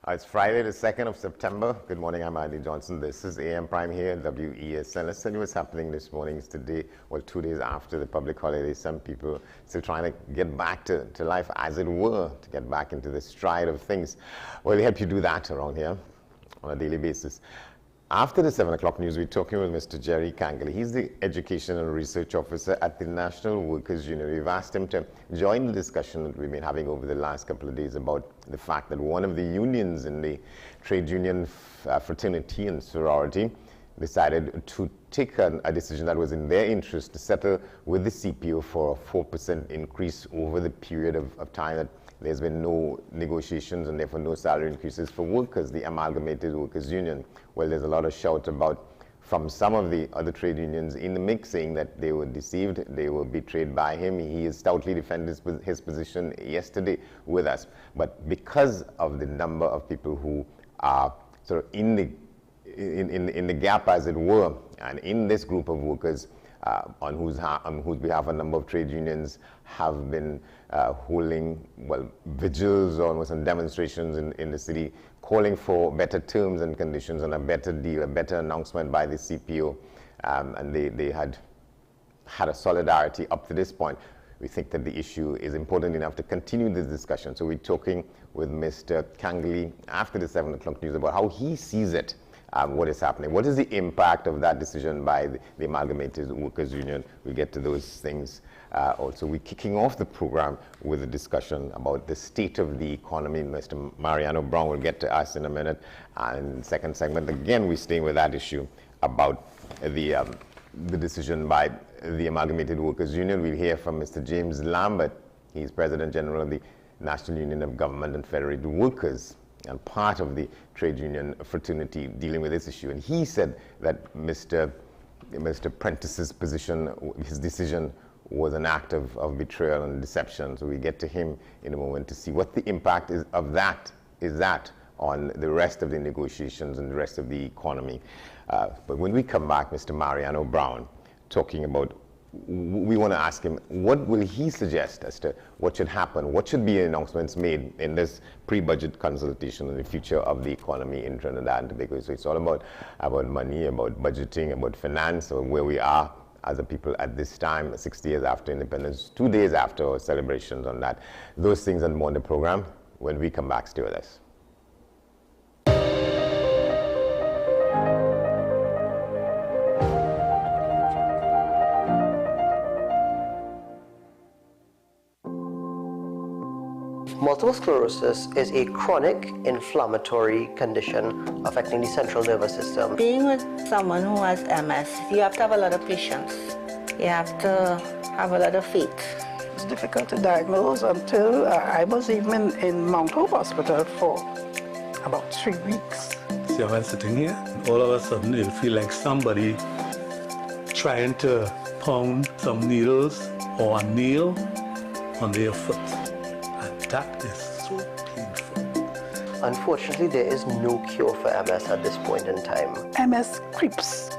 It's Friday, the 2nd of September. Good morning, I'm Andy Johnson. This is AM Prime here at WESN. Let's tell you what's happening this morning. It's today, well, 2 days after the public holiday. Some people still trying to get back to life, as it were, to get back into the stride of things. Well, we help you do that around here on a daily basis. After the 7 o'clock news, we're talking with Mr. Jerry Kangley. He's the Education and Research Officer at the National Workers Union. We've asked him to join the discussion that we've been having over the last couple of days about the fact that one of the unions in the trade union fraternity and sorority decided to take a decision that was in their interest to settle with the CPO for a 4% increase over the period of time that there's been no negotiations and therefore no salary increases for workers, the Amalgamated Workers Union. Well, there's a lot of shout about from some of the other trade unions in the mix saying that they were deceived, they were betrayed by him. He has stoutly defended his position yesterday with us. But because of the number of people who are sort of in the gap, as it were, and in this group of workers, on whose behalf a number of trade unions have been holding, well, vigils almost and demonstrations in the city, calling for better terms and conditions and a better deal, a better announcement by the CPO, and they had a solidarity up to this point. We think that the issue is important enough to continue this discussion. So we're talking with Mr. Kangley after the 7 o'clock news about how he sees it. What is happening? What is the impact of that decision by the Amalgamated Workers Union? We'll get to those things. Also, we're kicking off the program with a discussion about the state of the economy. Mr. Mariano Brown will get to us in a minute. And second segment, again, we're staying with that issue about the decision by the Amalgamated Workers Union. We'll hear from Mr. James Lambert. He's President General of the National Union of Government and Federated Workers, and part of the trade union fraternity dealing with this issue. And he said that Mr. Prentice's position, his decision, was an act of betrayal and deception. So we get to him in a moment to see what the impact is that on the rest of the negotiations and the rest of the economy. But when we come back, Mr. Mariano Brown, talking about, we want to ask him, what will he suggest as to what should happen? What should be announcements made in this pre-budget consultation on the future of the economy in Trinidad and Tobago? So it's all about money, about budgeting, about finance, or where we are as a people at this time, 60 years after independence, 2 days after our celebrations on that. Those things and more in the program. When we come back, stay with us. Multiple sclerosis is a chronic inflammatory condition affecting the central nervous system. Being with someone who has MS, you have to have a lot of patience. You have to have a lot of faith. It's difficult to diagnose until I was even in Mount Hope Hospital for about 3 weeks. See, I'm sitting here, and all of a sudden it'll feel like somebody trying to pound some needles or a nail on their foot. That is so painful. Unfortunately, there is no cure for MS at this point in time. MS creeps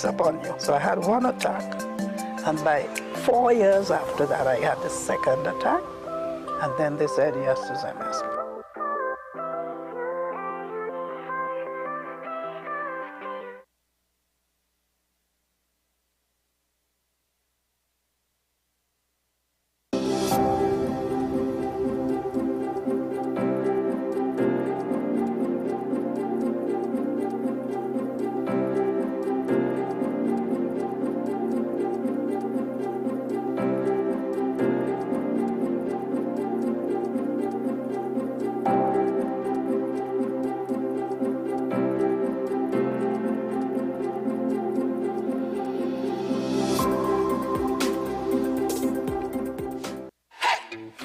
upon you. So I had one attack, and by 4 years after that, I had the second attack, and then they said yes to MS.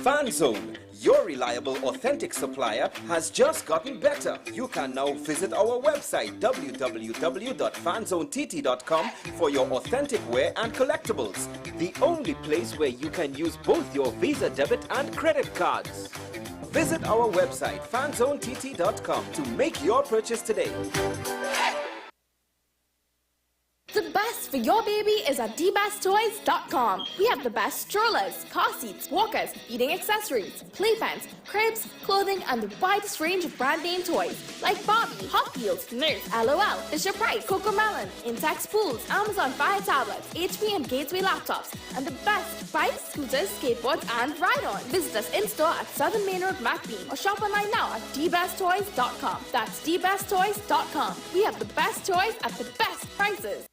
FanZone, your reliable, authentic supplier, has just gotten better. You can now visit our website www.fanzonett.com for your authentic wear and collectibles. The only place where you can use both your Visa debit and credit cards. Visit our website fanzonett.com to make your purchase today. The best for your baby is at dbesttoys.com. We have the best strollers, car seats, walkers, feeding accessories, playpens, cribs, clothing, and the widest range of brand name toys like Barbie, Hot Wheels, Nerf, LOL, Fisher-Price, Cocomelon, Intex Pools, Amazon Fire tablets, HP and Gateway laptops, and the best bikes, scooters, skateboards, and ride-on. Visit us in-store at Southern Main Road, MacBean, or shop online now at dbesttoys.com. That's dbesttoys.com. We have the best toys at the best prices.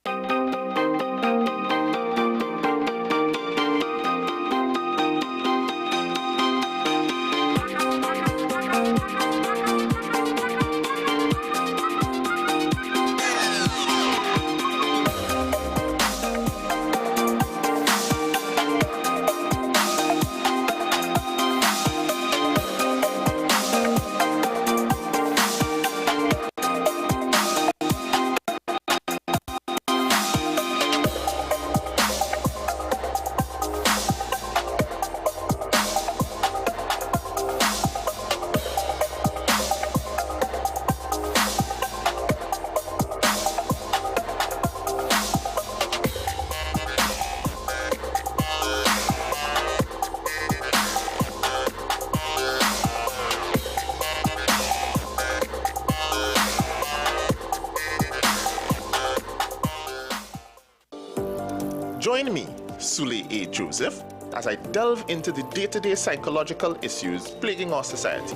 Join me, Sule A. Joseph, as I delve into the day-to-day psychological issues plaguing our society.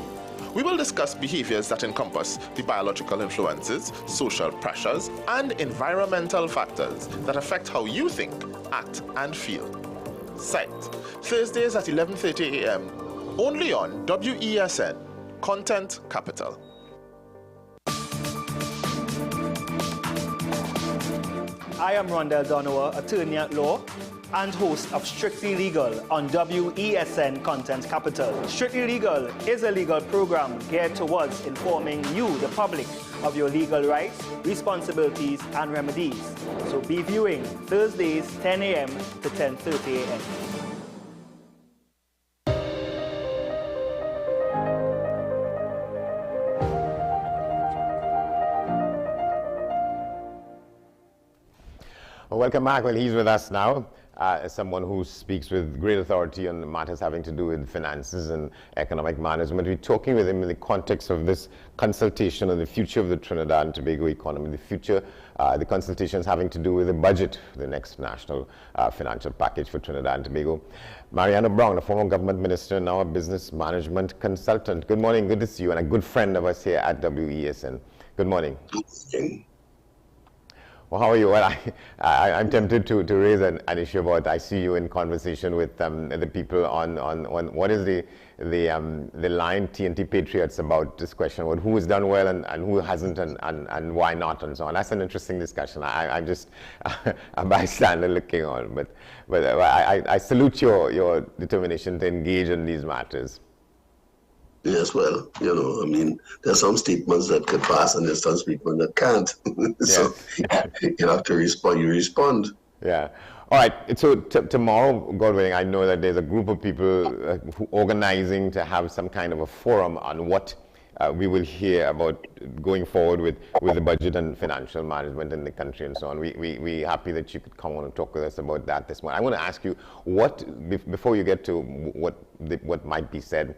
We will discuss behaviors that encompass the biological influences, social pressures, and environmental factors that affect how you think, act, and feel. Sight, Thursdays at 11:30 a.m., only on WESN, Content Capital. I am Rondell Donowa, attorney at law and host of Strictly Legal on WESN Content Capital. Strictly Legal is a legal program geared towards informing you, the public, of your legal rights, responsibilities, and remedies. So be viewing Thursdays 10 a.m. to 10:30 a.m. Welcome back. Well, he's with us now, someone who speaks with great authority on matters having to do with finances and economic management. We're talking with him in the context of this consultation on the future of the Trinidad and Tobago economy, the consultations having to do with the budget, the next national financial package for Trinidad and Tobago. Mariana Brown, a former government minister, now a business management consultant. Good morning, good to see you, and a good friend of us here at WESN. Good morning. Well, how are you? Well, I'm tempted to raise an issue about, I see you in conversation with the people on what is the line TNT Patriots about this question about who has done well and who hasn't and why not and so on. That's an interesting discussion. I'm just a bystander looking on, but I salute your determination to engage in these matters. Yes, well, I mean, there's some statements that could pass and there's some statements that can't. So you have to respond, you respond. Yeah. All right. So tomorrow, God willing, I know that there's a group of people organizing to have some kind of a forum on what we will hear about going forward with the budget and financial management in the country and so on. We're happy that you could come on and talk with us about that this morning. I want to ask you, before you get to what might be said,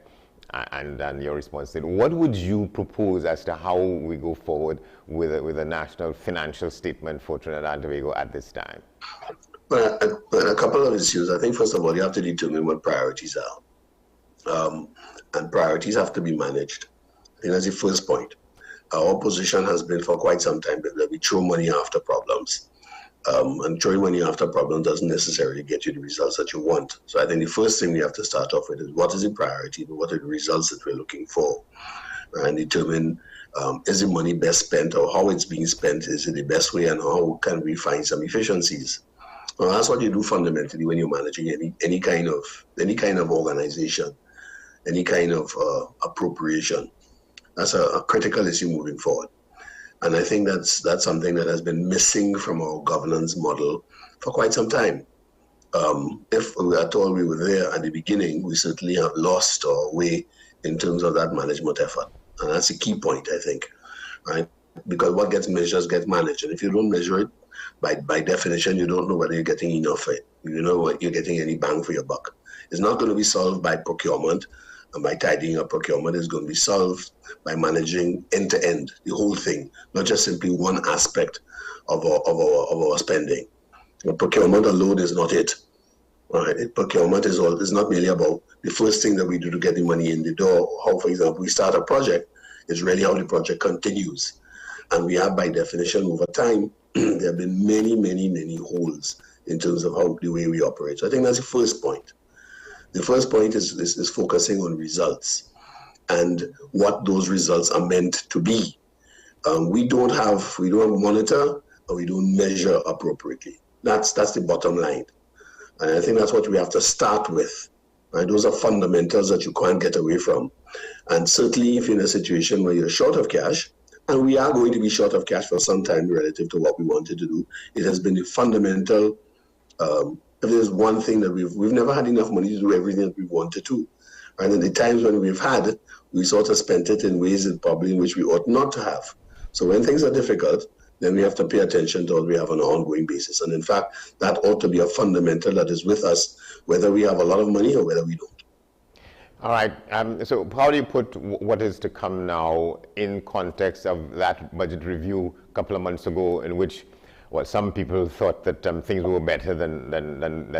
and your response to it, what would you propose as to how we go forward with a national financial statement for Trinidad and Tobago at this time? Well, a couple of issues. I think, first of all, you have to determine what priorities are. And priorities have to be managed. I think that's the first point. Our position has been for quite some time that we throw money after problems. And throwing money after problems doesn't necessarily get you the results that you want. So I think the first thing we have to start off with is what is the priority, what are the results that we're looking for, and determine is the money best spent or how it's being spent, is it the best way, and how can we find some efficiencies. Well, that's what you do fundamentally when you're managing any kind of organization, any kind of appropriation. That's a critical issue moving forward. And I think that's something that has been missing from our governance model for quite some time. If we at all we were there at the beginning, we certainly have lost our way in terms of that management effort. And that's a key point, I think, right? Because what gets measured gets managed. And if you don't measure it, by definition, you don't know whether you're getting enough for it. You know what you're getting any bang for your buck. It's not going to be solved by procurement and by tidying up procurement. It's going to be solved by managing end to end, the whole thing, not just simply one aspect of our spending. Procurement alone is not it. Right? Procurement is not merely about the first thing that we do to get the money in the door. How, for example, we start a project. It's really how the project continues. And we have, by definition, over time, there have been many, many, many holes in terms of the way we operate. So I think that's the first point. The first point is focusing on results and what those results are meant to be. We don't monitor or we don't measure appropriately. That's the bottom line. And I think that's what we have to start with. Right? Those are fundamentals that you can't get away from. And certainly if you're in a situation where you're short of cash, and we are going to be short of cash for some time relative to what we wanted to do, it has been a fundamental, if there's one thing that we've never had enough money to do everything that we wanted to. And in the times when we've had, we sort of spent it in ways that probably in which we ought not to have. So when things are difficult, then we have to pay attention to what we have on an ongoing basis. And in fact, that ought to be a fundamental that is with us, whether we have a lot of money or whether we don't. All right. So how do you put what is to come now in context of that budget review a couple of months ago, in which some people thought that things were better than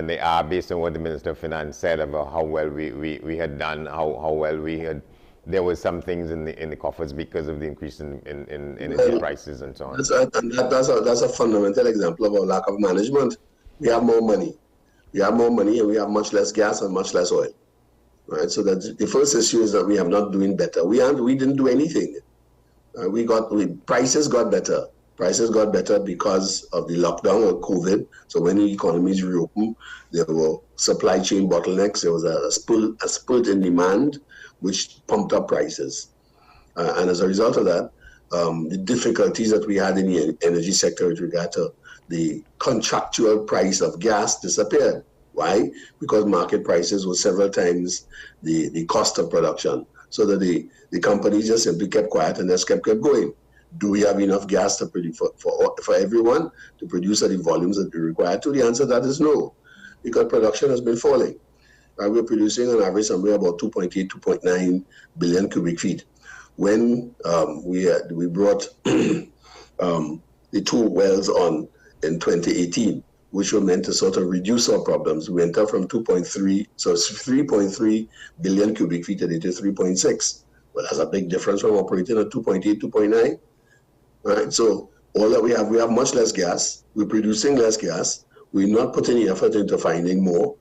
they are, based on what the Minister of Finance said about how well we had done, how well we had. There were some things in the coffers because of the increase in energy prices and so on. That's a fundamental example of our lack of management. We have more money. We have more money and we have much less gas and much less oil. Right? So that the first issue is that we are not doing better. We didn't do anything. Prices got better. Prices got better because of the lockdown or COVID. So when the economies reopened, there were supply chain bottlenecks. There was a spurt in demand, which pumped up prices. And as a result of that, the difficulties that we had in the energy sector with regard to the contractual price of gas disappeared. Why? Because market prices were several times the cost of production. So that the companies just simply kept quiet and just kept going. Do we have enough gas to produce for everyone to produce at the volumes that we require to? The answer to that is no, because production has been falling. We're producing on average somewhere about 2.8, 2.9 billion cubic feet. When we brought the two wells on in 2018, which were meant to sort of reduce our problems, we went up from 2.3, so it's 3.3 billion cubic feet a day to 3.6. Well, that's a big difference from operating at 2.8, 2.9. Right? So all that we have much less gas. We're producing less gas. We're not putting any effort into finding more.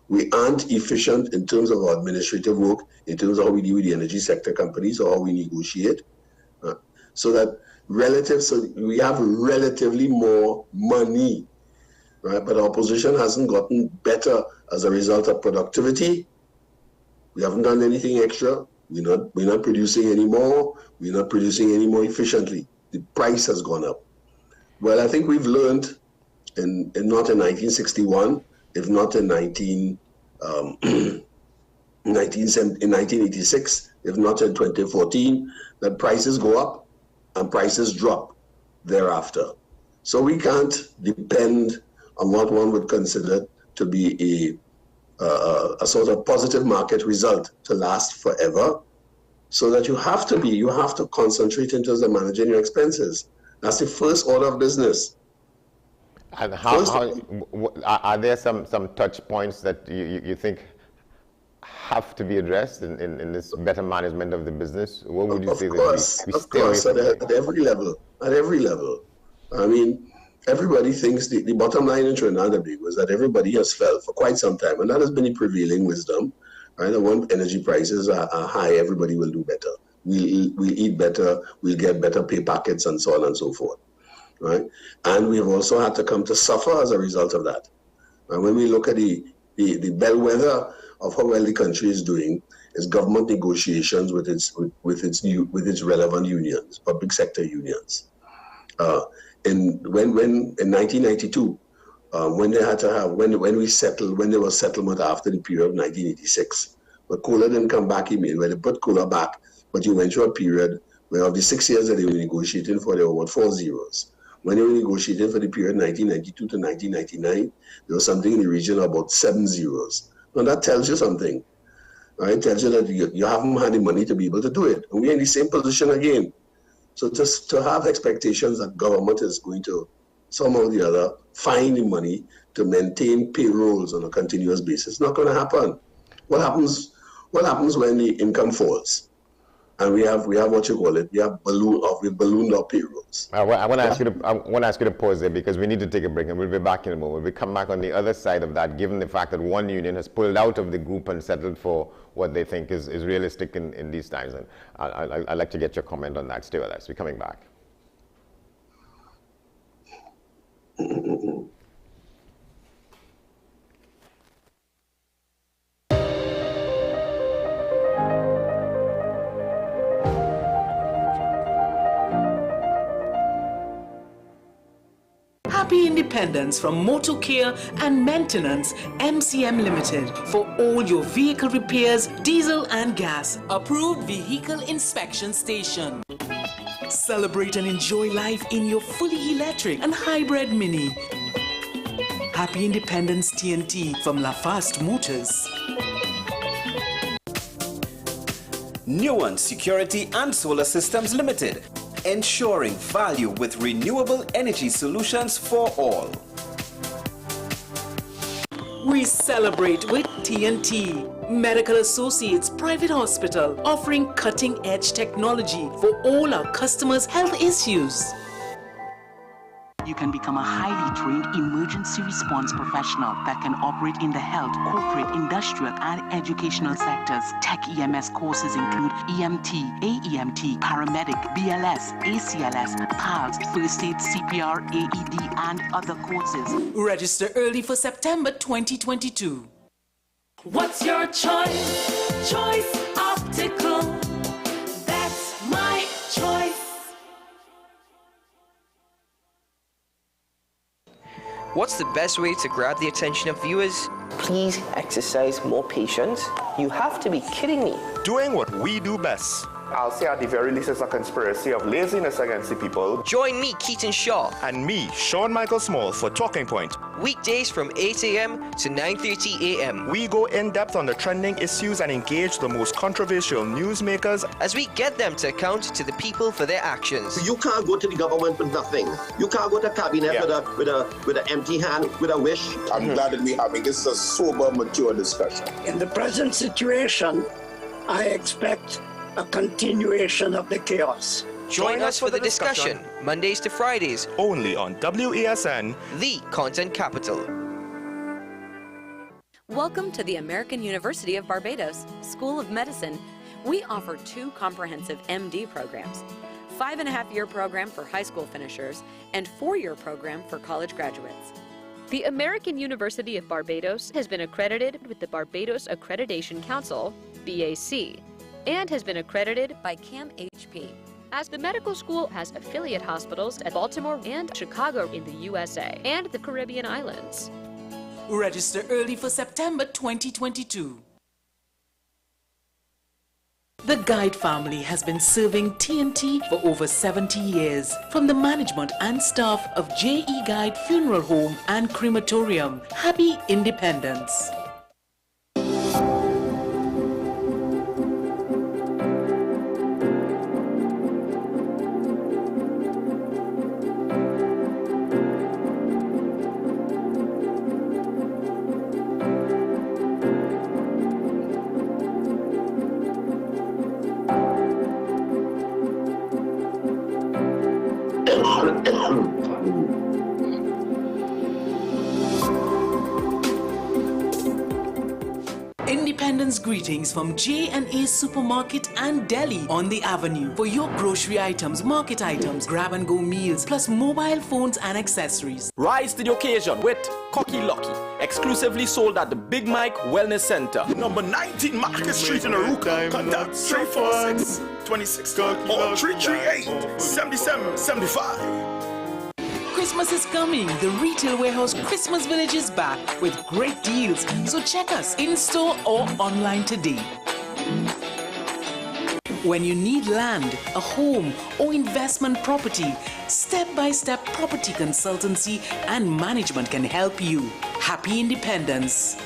We aren't efficient in terms of our administrative work, in terms of how we deal with the energy sector companies or how we negotiate. So we have relatively more money, right? But our position hasn't gotten better as a result of productivity. We haven't done anything extra. We're not producing any more. We're not producing any more efficiently. The price has gone up. Well, I think we've learned, not in 1961, if not in 1986, if not in 2014, that prices go up and prices drop thereafter. So we can't depend on what one would consider to be a sort of positive market result to last forever. So that you have to concentrate in terms of managing your expenses. That's the first order of business. And are there some touch points that you think have to be addressed in this better management of the business? What would you say? Of course, at every level. I mean, everybody thinks the bottom line in Trinidad and Tobago was that everybody has felt for quite some time, and that has been the prevailing wisdom. Right? And when energy prices are high, everybody will do better. We'll eat better, we'll get better pay packets, and so on and so forth. Right? And we've also had to come to suffer as a result of that. And when we look at the bellwether of how well the country is doing, is government negotiations with its relevant unions, public sector unions. In 1992, when there was settlement after the period of 1986, but Kohler didn't come back in, where they put Kohler back, but you went through a period where of the 6 years that they were negotiating for, there were 4 zeros. when they were negotiating for the period 1992 to 1999, there was something in the region of about 7 zeros. Now that tells you something, right? It tells you that you haven't had the money to be able to do it. And we're in the same position again. So just to have expectations that government is going to somehow or the other find the money to maintain payrolls on a continuous basis, it's not going to happen. What happens when the income falls? And we have what you call it. We ballooned up payrolls. I want to ask you to pause there because we need to take a break, and we'll be back in a moment. We come back on the other side of that, given the fact that one union has pulled out of the group and settled for what they think is realistic in these times. And I'd like to get your comment on that. Stay with us. We're coming back. Happy Independence from Motor Care and Maintenance MCM Limited for all your vehicle repairs, diesel and gas. Approved vehicle inspection station. Celebrate and enjoy life in your fully electric and hybrid Mini. Happy Independence TNT from LaFast Motors. Nuance Security and Solar Systems Limited, ensuring value with renewable energy solutions for all. We celebrate with TNT, Medical Associates Private Hospital, offering cutting-edge technology for all our customers' health issues. You can become a highly trained emergency response professional that can operate in the health, corporate, industrial, and educational sectors. Tech EMS courses include EMT, AEMT, paramedic, BLS, ACLS, PALS, First Aid, CPR, AED, and other courses. Register early for September 2022. What's your choice? Choice Optical. That's my choice. What's the best way to grab the attention of viewers? Please exercise more patience. You have to be kidding me. Doing what we do best. I'll say at the very least it's a conspiracy of laziness against the people. Join me, Keaton Shaw. And me, Sean Michael Small, for Talking Point. Weekdays from 8 a.m. to 9:30 a.m. We go in-depth on the trending issues and engage the most controversial newsmakers as we get them to account to the people for their actions. You can't go to the government with nothing. You can't go to cabinet with an empty hand, with a wish. I'm glad that we're having this a sober, mature discussion. In the present situation, I expect a continuation of the chaos. Join us for the discussion, Mondays to Fridays, only on WESN, the content capital. Welcome to the American University of Barbados School of Medicine. We offer 2 comprehensive MD programs, 5.5-year program for high school finishers, and 4-year program for college graduates. The American University of Barbados has been accredited with the Barbados Accreditation Council, BAC, and has been accredited by CAMHP. As the medical school has affiliate hospitals at Baltimore and Chicago in the USA and the Caribbean islands. Register early for September 2022. The Guide family has been serving TNT for over 70 years. From the management and staff of JE Guide Funeral Home and Crematorium, Happy Independence. Independence greetings from J&A Supermarket and Deli on the Avenue. For your grocery items, market items, grab-and-go meals, plus mobile phones and accessories. Rise to the occasion with Cocky Lucky, exclusively sold at the Big Mike Wellness Center. Number 19 Market Street in Aruka. Contact 346 26 or 338 7775. Christmas is coming. The Retail Warehouse Christmas Village is back with great deals. So check us in-store or online today. When you need land, a home, or investment property, step-by-step property consultancy and management can help you. Happy independence.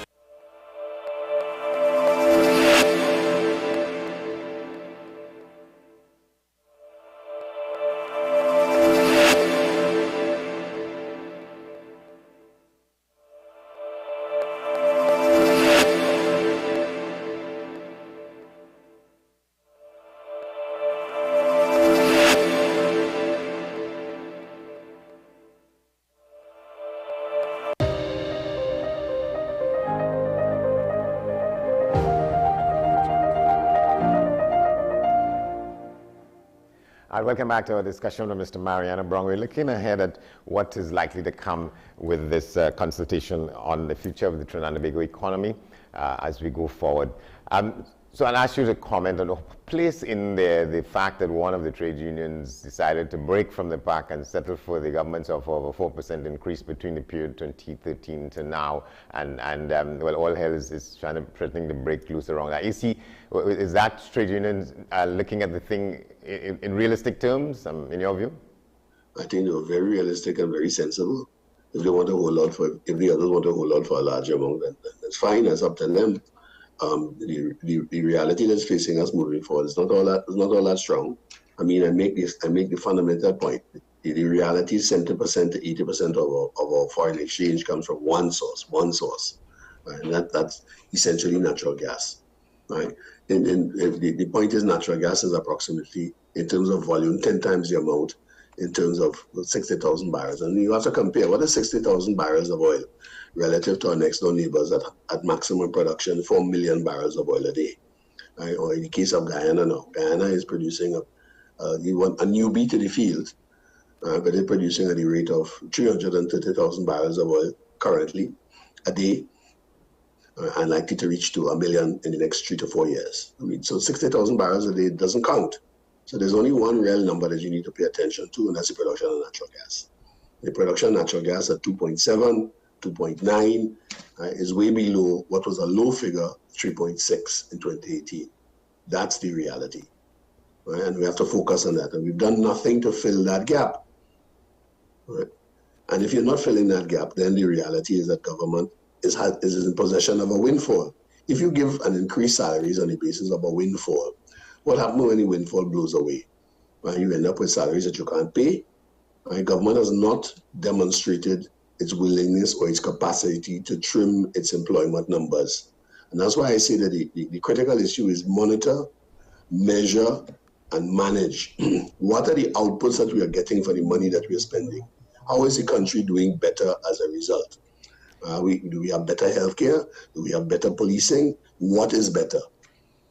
Welcome back to our discussion with Mr. Mariano Brown. We're looking ahead at what is likely to come with this consultation on the future of the Trinidad and Tobago economy as we go forward. So I'll ask you to comment on place in there the fact that one of the trade unions decided to break from the pack and settle for the government's offer of a 4% increase between the period 2013 to now, and well, all hell is threatening to break loose around that. Is that trade unions looking at the thing in realistic terms, in your view? I think they were very realistic and very sensible. If they want to hold out for, if the others want to hold out for a larger amount, then that's fine. That's up to them. The reality that's facing us moving forward is not all that strong. I mean, I make the fundamental point. The reality is 70% to 80% of our foreign exchange comes from one source, right? And that's essentially natural gas, right? And if the point is natural gas is approximately, in terms of volume, 10 times the amount in terms of 60,000 barrels. And you have to compare what is 60,000 barrels of oil relative to our next door neighbors at maximum production, 4 million barrels of oil a day. Right? Or in the case of Guyana now, Guyana is producing a newbie to the field, but they're producing at the rate of 330,000 barrels of oil currently a day, and likely to reach to 1 million in the next 3 to 4 years. I mean, so 60,000 barrels a day doesn't count. So there's only one real number that you need to pay attention to, and that's the production of natural gas. The production of natural gas at 2.7, 2.9 is way below what was a low figure, 3.6 in 2018. That's the reality, right? And we have to focus on that. And we've done nothing to fill that gap, right? And if you're not filling that gap, then the reality is that government is in possession of a windfall. If you give an increased salaries on the basis of a windfall, what happens when the windfall blows away? Right? You end up with salaries that you can't pay. Right? Government has not demonstrated its willingness or its capacity to trim its employment numbers. And that's why I say that the critical issue is monitor, measure, and manage. What are the outputs that we are getting for the money that we are spending? How is the country doing better as a result? Do we have better healthcare? Do we have better policing? What is better?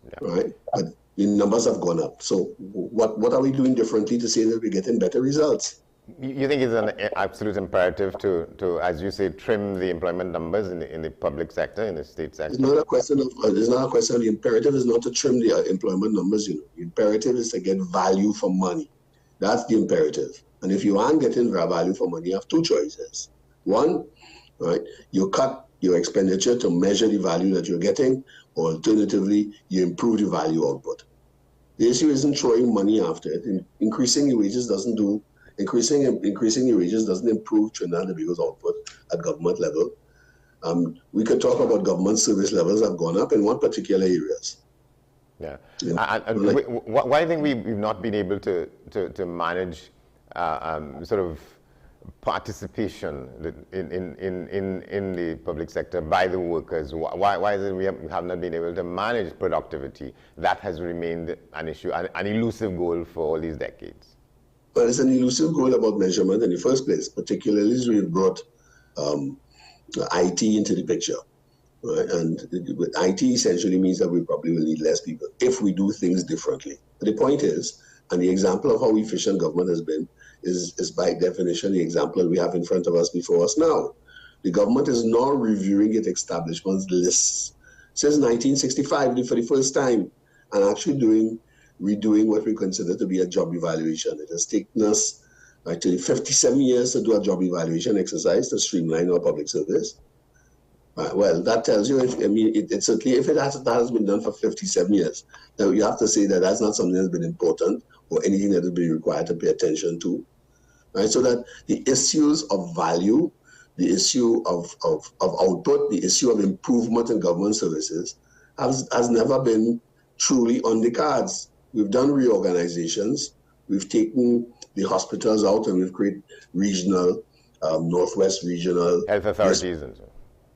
Yeah. Right? But the numbers have gone up. So what are we doing differently to say that we're getting better results? You think it's an absolute imperative to, as you say, trim the employment numbers in the public sector, in the state sector? It's not a question of, the imperative is not to trim the employment numbers, The imperative is to get value for money. That's the imperative. And if you aren't getting value for money, you have two choices. One, right, you cut your expenditure to measure the value that you're getting, or alternatively, you improve the value output. The issue isn't throwing money after it. Increasing the wages doesn't do. Increasing the wages doesn't improve Trinidad and Tobago's output at government level. We could talk about government service levels have gone up in one particular areas. Yeah. Why do you think we've not been able to manage sort of participation in the public sector by the workers? Why is it we have not been able to manage productivity? That has remained an issue, an elusive goal for all these decades. Well, it's an elusive goal about measurement in the first place, particularly as we've brought IT into the picture. Right? And IT essentially means that we probably will need less people if we do things differently. But the point is, and the example of how efficient government has been, is by definition the example that we have in front of us before us now. The government is now reviewing its establishment's lists since 1965 for the first time, and actually redoing what we consider to be a job evaluation. It has taken us actually 57 years to do a job evaluation exercise to streamline our public service. Well, that tells you, it certainly, if that has been done for 57 years, then you have to say that that's not something that's been important or anything that has been required to pay attention to. Right? So that the issues of value, the issue of output, the issue of improvement in government services has never been truly on the cards. We've done reorganizations. We've taken the hospitals out and we've created regional, Northwest regional health authorities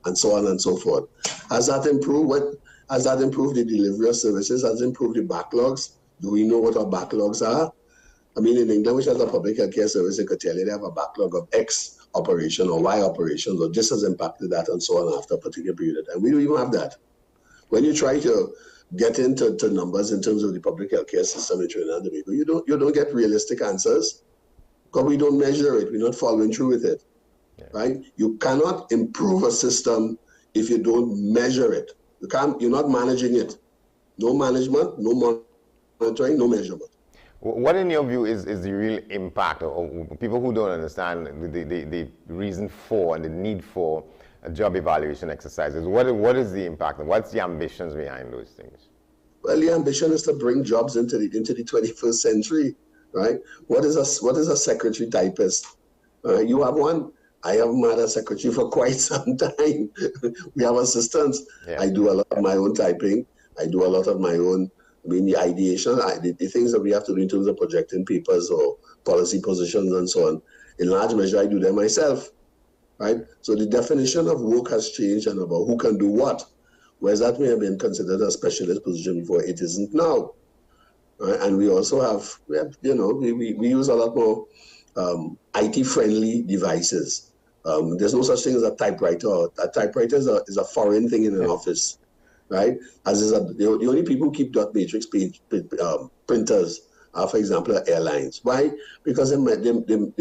and so on and so forth. Has that improved? Has that improved the delivery of services? Has it improved the backlogs? Do we know what our backlogs are? I mean, in England, which has a public health care service, they could tell you they have a backlog of X operation or Y operations, or this has impacted that and so on after a particular period of time. We don't even have that. When you try to get into numbers in terms of the public health care system in Trinidad and Tobago, you don't get realistic answers because we don't measure it. We're not following through with it. Right? You cannot improve a system if you don't measure it. You're not managing it. No management, no monitoring, no measurement. What, in your view, is the real impact, or people who don't understand the reason for and the need for job evaluation exercises? What is the impact, and what's the ambitions behind those things? Well, the ambition is to bring jobs into the 21st century, right? What is a secretary typist? You have one. I haven't had a secretary for quite some time. We have assistants. Yeah. I do a lot of my own typing. I do a lot of my own, the ideation, the things that we have to do in terms of projecting papers or policy positions and so on. In large measure, I do them myself, right? So the definition of work has changed and about who can do what. Whereas that may have been considered a specialist position before, it isn't now. Right? And we also have, we use a lot more IT-friendly devices. There's no such thing as a typewriter. A typewriter is a foreign thing in an office, right? The only people who keep dot matrix printers are, for example, airlines. Why? Because they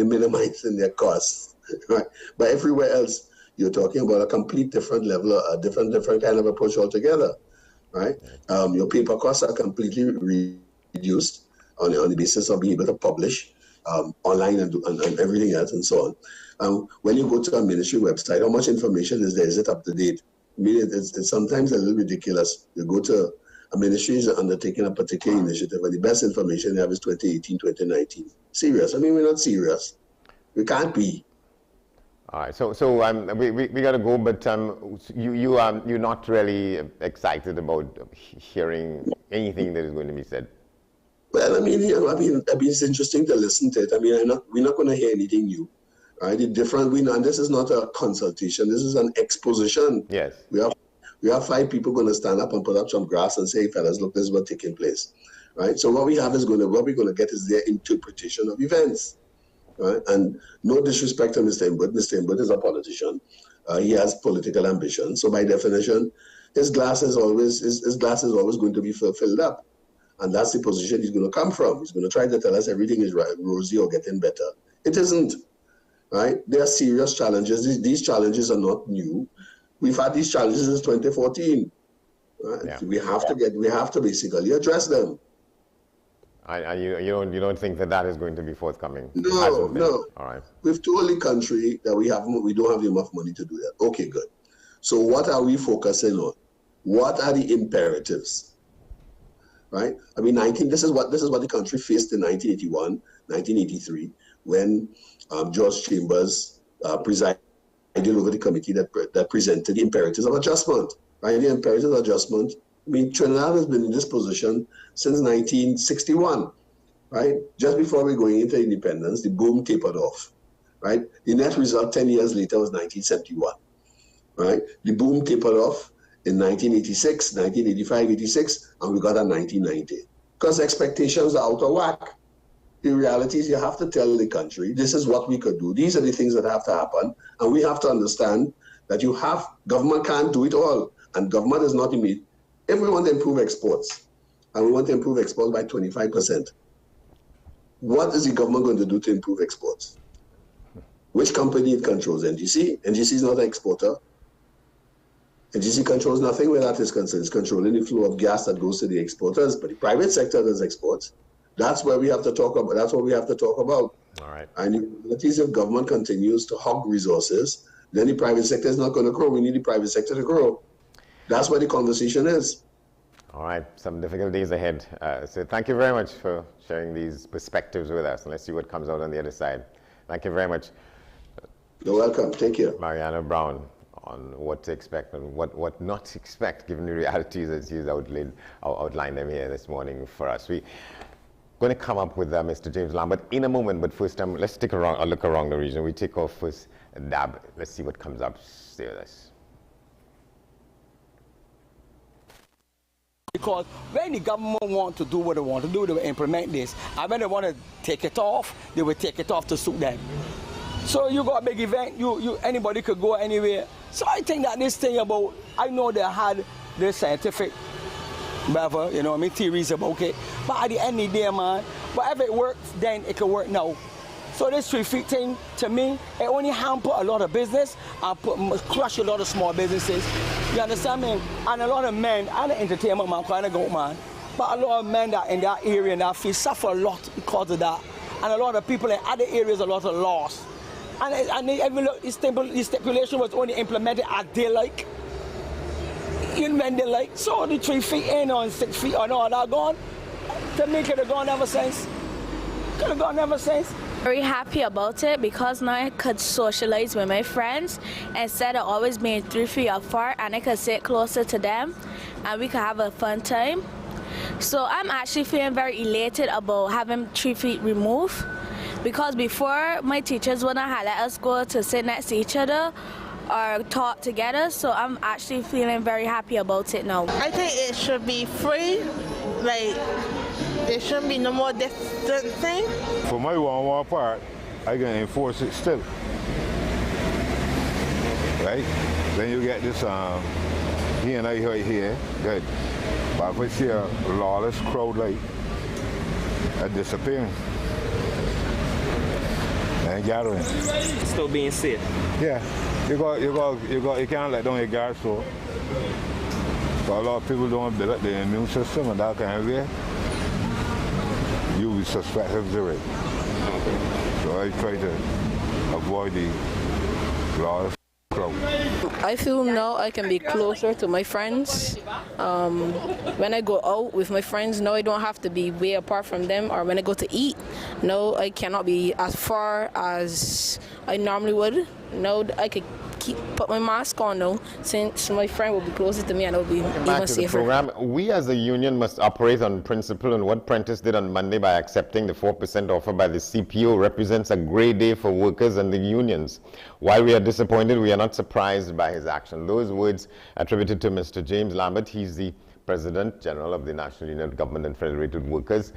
minimize in their costs, right? But everywhere else, you're talking about a complete different level, a different kind of approach altogether, right? Your paper costs are completely reduced on the basis of being able to publish online and everything else and so on. When you go to a ministry website, how much information is there? Is it up to date? I mean, it's sometimes a little ridiculous. You go to a ministry is undertaking a particular initiative, and the best information they have is 2018, 2019. Serious? I mean, we're not serious. We can't be. All right. So we got to go, but you're not really excited about hearing anything that is going to be said. Well, I mean, it's interesting to listen to it. I mean, we're not going to hear anything new. Right? And this is not a consultation. This is an exposition. Yes. We have 5 people going to stand up and put up some graphs and say, fellas, look, this is what's taking place. Right? So what we're going to get is their interpretation of events. Right? And no disrespect to Mr. Imbut. Mr. Imbut is a politician. He has political ambition. So by definition, his glass is always going to be filled up. And that's the position he's going to come from. He's going to try to tell us everything is rosy or getting better. It isn't. Right? There are serious challenges. These challenges are not new. We've had these challenges since 2014. Right? Yeah. We have to basically address them. And you don't think that is going to be forthcoming? No. All right. We've told the country that we don't have enough money to do that. Okay, good. So what are we focusing on? What are the imperatives? Right? I mean, this is what the country faced in 1981, 1983, when George Chambers presided over the committee that presented the imperatives of adjustment. Right? The imperatives of adjustment. I mean, Trinidad has been in this position since 1961. Right? Just before we're going into independence, the boom tapered off. Right? The net result 10 years later was 1971. Right? The boom tapered off in 1986, 1985, 86, and we got a 1990. Because expectations are out of whack. The reality is you have to tell the country, this is what we could do. These are the things that have to happen. And we have to understand that government can't do it all. And government is not immediate. If we want to improve exports, and we want to improve exports by 25%, what is the government going to do to improve exports? Which company it controls? NGC? NGC is not an exporter. NGC controls nothing where that is concerned. It's controlling the flow of gas that goes to the exporters, but the private sector does exports. That's where we have to talk about. That's what we have to talk about. All right. And if government continues to hog resources then the private sector is not going to grow. We need the private sector to grow. That's what the conversation is. All right, some difficult days ahead. So thank you very much for sharing these perspectives with us. And let's see what comes out on the other side. Thank you very much. You're welcome. Take care. Mariana Brown, on what to expect and what not to expect, given the realities as he's outlined them here this morning for us. We're going to come up with Mr. James Lambert in a moment, but first let's take a look around the region. We take our first dab. Let's see what comes up. Stay with us. Because when the government want to do what they want to do, they will implement this. And when they want to take it off, they will take it off to suit them. So you got a big event, anybody could go anywhere. So I think that this thing about, I know they had the scientific whatever, you know what I mean, theories about it. But at the end of the day, man, whatever it works, then it can work now. So this 3 feet thing, to me, it only hamper a lot of business and crush a lot of small businesses. You understand me? And a lot of men, and the entertainment man, kind of go, man. But a lot of men that in that area and that field suffer a lot because of that. And a lot of people in other areas, a lot of loss. And the stipulation was only implemented as they like. Even when they like. So the 3 feet in on 6 feet or all that gone. To me, could have gone ever since. Could have gone ever since. Very happy about it because now I could socialize with my friends instead of always being 3 feet apart, and I could sit closer to them and we could have a fun time. So I'm actually feeling very elated about having 3 feet removed, because before my teachers wouldn't have let us go to sit next to each other or talk together, so I'm actually feeling very happy about it now. I think it should be free, like there shouldn't be no more distancing. For my one part, I can enforce it still. Right? Then you get this here and right here, good. But if I see a lawless crowd like that disappearing and gathering. Still being safe. Yeah. You can't let down your guard so. But a lot of people don't build up their immune system and that kind of way. You will suspect of the rate. So I try to avoid the large crowd. I feel now I can be closer to my friends. When I go out with my friends, now I don't have to be way apart from them. Or when I go to eat, no, I cannot be as far as I normally would. No, I could put my mask on now, since my friend will be closer to me and I'll be even Back to safer. the program. We as a union must operate on principle, and what Prentice did on Monday by accepting the 4% offer by the CPO represents a great day for workers and the unions. While we are disappointed, we are not surprised by his action. Those words attributed to Mr. James Lambert. He's the President General of the National Union of Government and Federated Workers,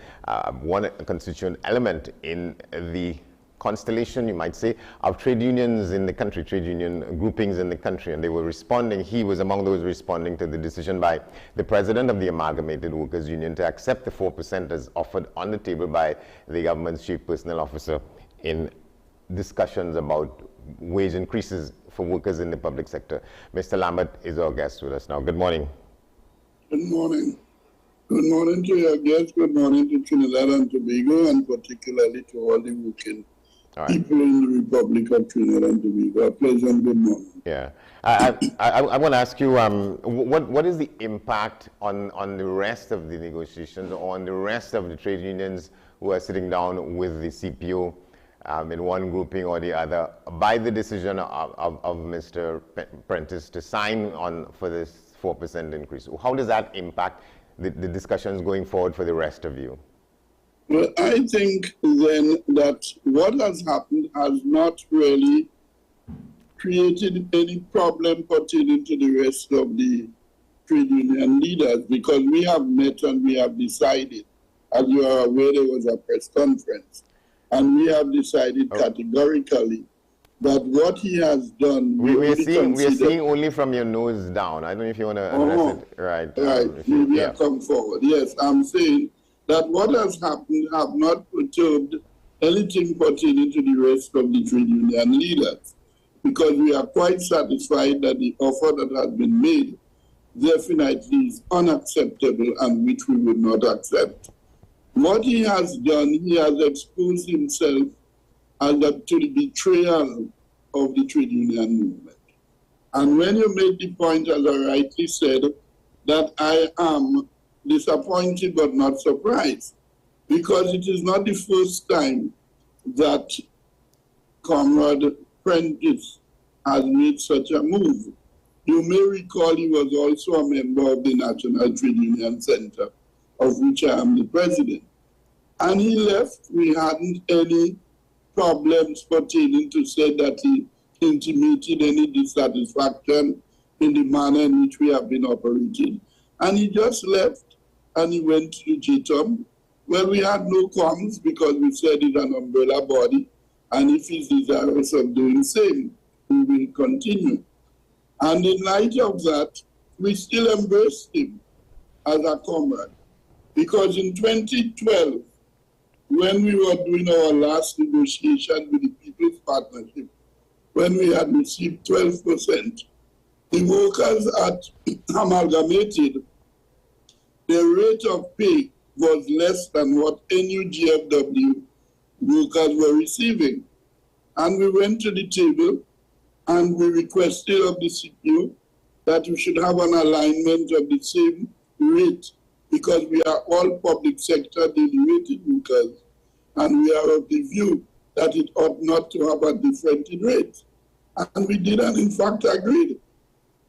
one constituent element in the constellation, you might say, of trade unions in the country, trade union groupings in the country, and they were responding. He was among those responding to the decision by the president of the Amalgamated Workers Union to accept the 4% as offered on the table by the government's chief personnel officer in discussions about wage increases for workers in the public sector. Mr. Lambert is our guest with us now. Good morning. Good morning. Good morning to your guests. Good morning to Trinidad and Tobago, and particularly to all the working people in the Republic of Trinidad and Tobago. A pleasant good morning. Yeah. I want to ask you, what is the impact on the rest of the negotiations, on the rest of the trade unions who are sitting down with the CPO in one grouping or the other by the decision of Mr. Prentice to sign on for this 4% increase? How does that impact the discussions going forward for the rest of you? Well, I think then that what has happened has not really created any problem pertaining to the rest of the trade union leaders, because we have met and we have decided, as you are aware, there was a press conference, and we have decided categorically that what he has done... We are seeing only from your nose down. I don't know if you want to address it. Right. Right. You come forward. Yes, I'm saying that what has happened have not perturbed anything pertaining to the rest of the trade union leaders, because we are quite satisfied that the offer that has been made definitely is unacceptable and which we would not accept. What he has done, he has exposed himself to the betrayal of the trade union movement. And when you make the point, as I rightly said, that I am disappointed but not surprised, because it is not the first time that Comrade Prentice has made such a move. You may recall he was also a member of the National Trade Union Center, of which I am the president. And he left. We hadn't any problems pertaining to say that he intimated any dissatisfaction in the manner in which we have been operating. And he just left and he went to JTOM. Well, we had no qualms because we said it's an umbrella body, and if he's desirous of doing the same, we will continue. And in light of that, we still embraced him as a comrade. Because in 2012, when we were doing our last negotiation with the People's Partnership, when we had received 12%, the workers at Amalgamated, their rate of pay was less than what NUGFW workers were receiving. And we went to the table and we requested of the CPO that we should have an alignment of the same rate, because we are all public sector daily workers, and we are of the view that it ought not to have a different rate. And we did, and in fact agreed.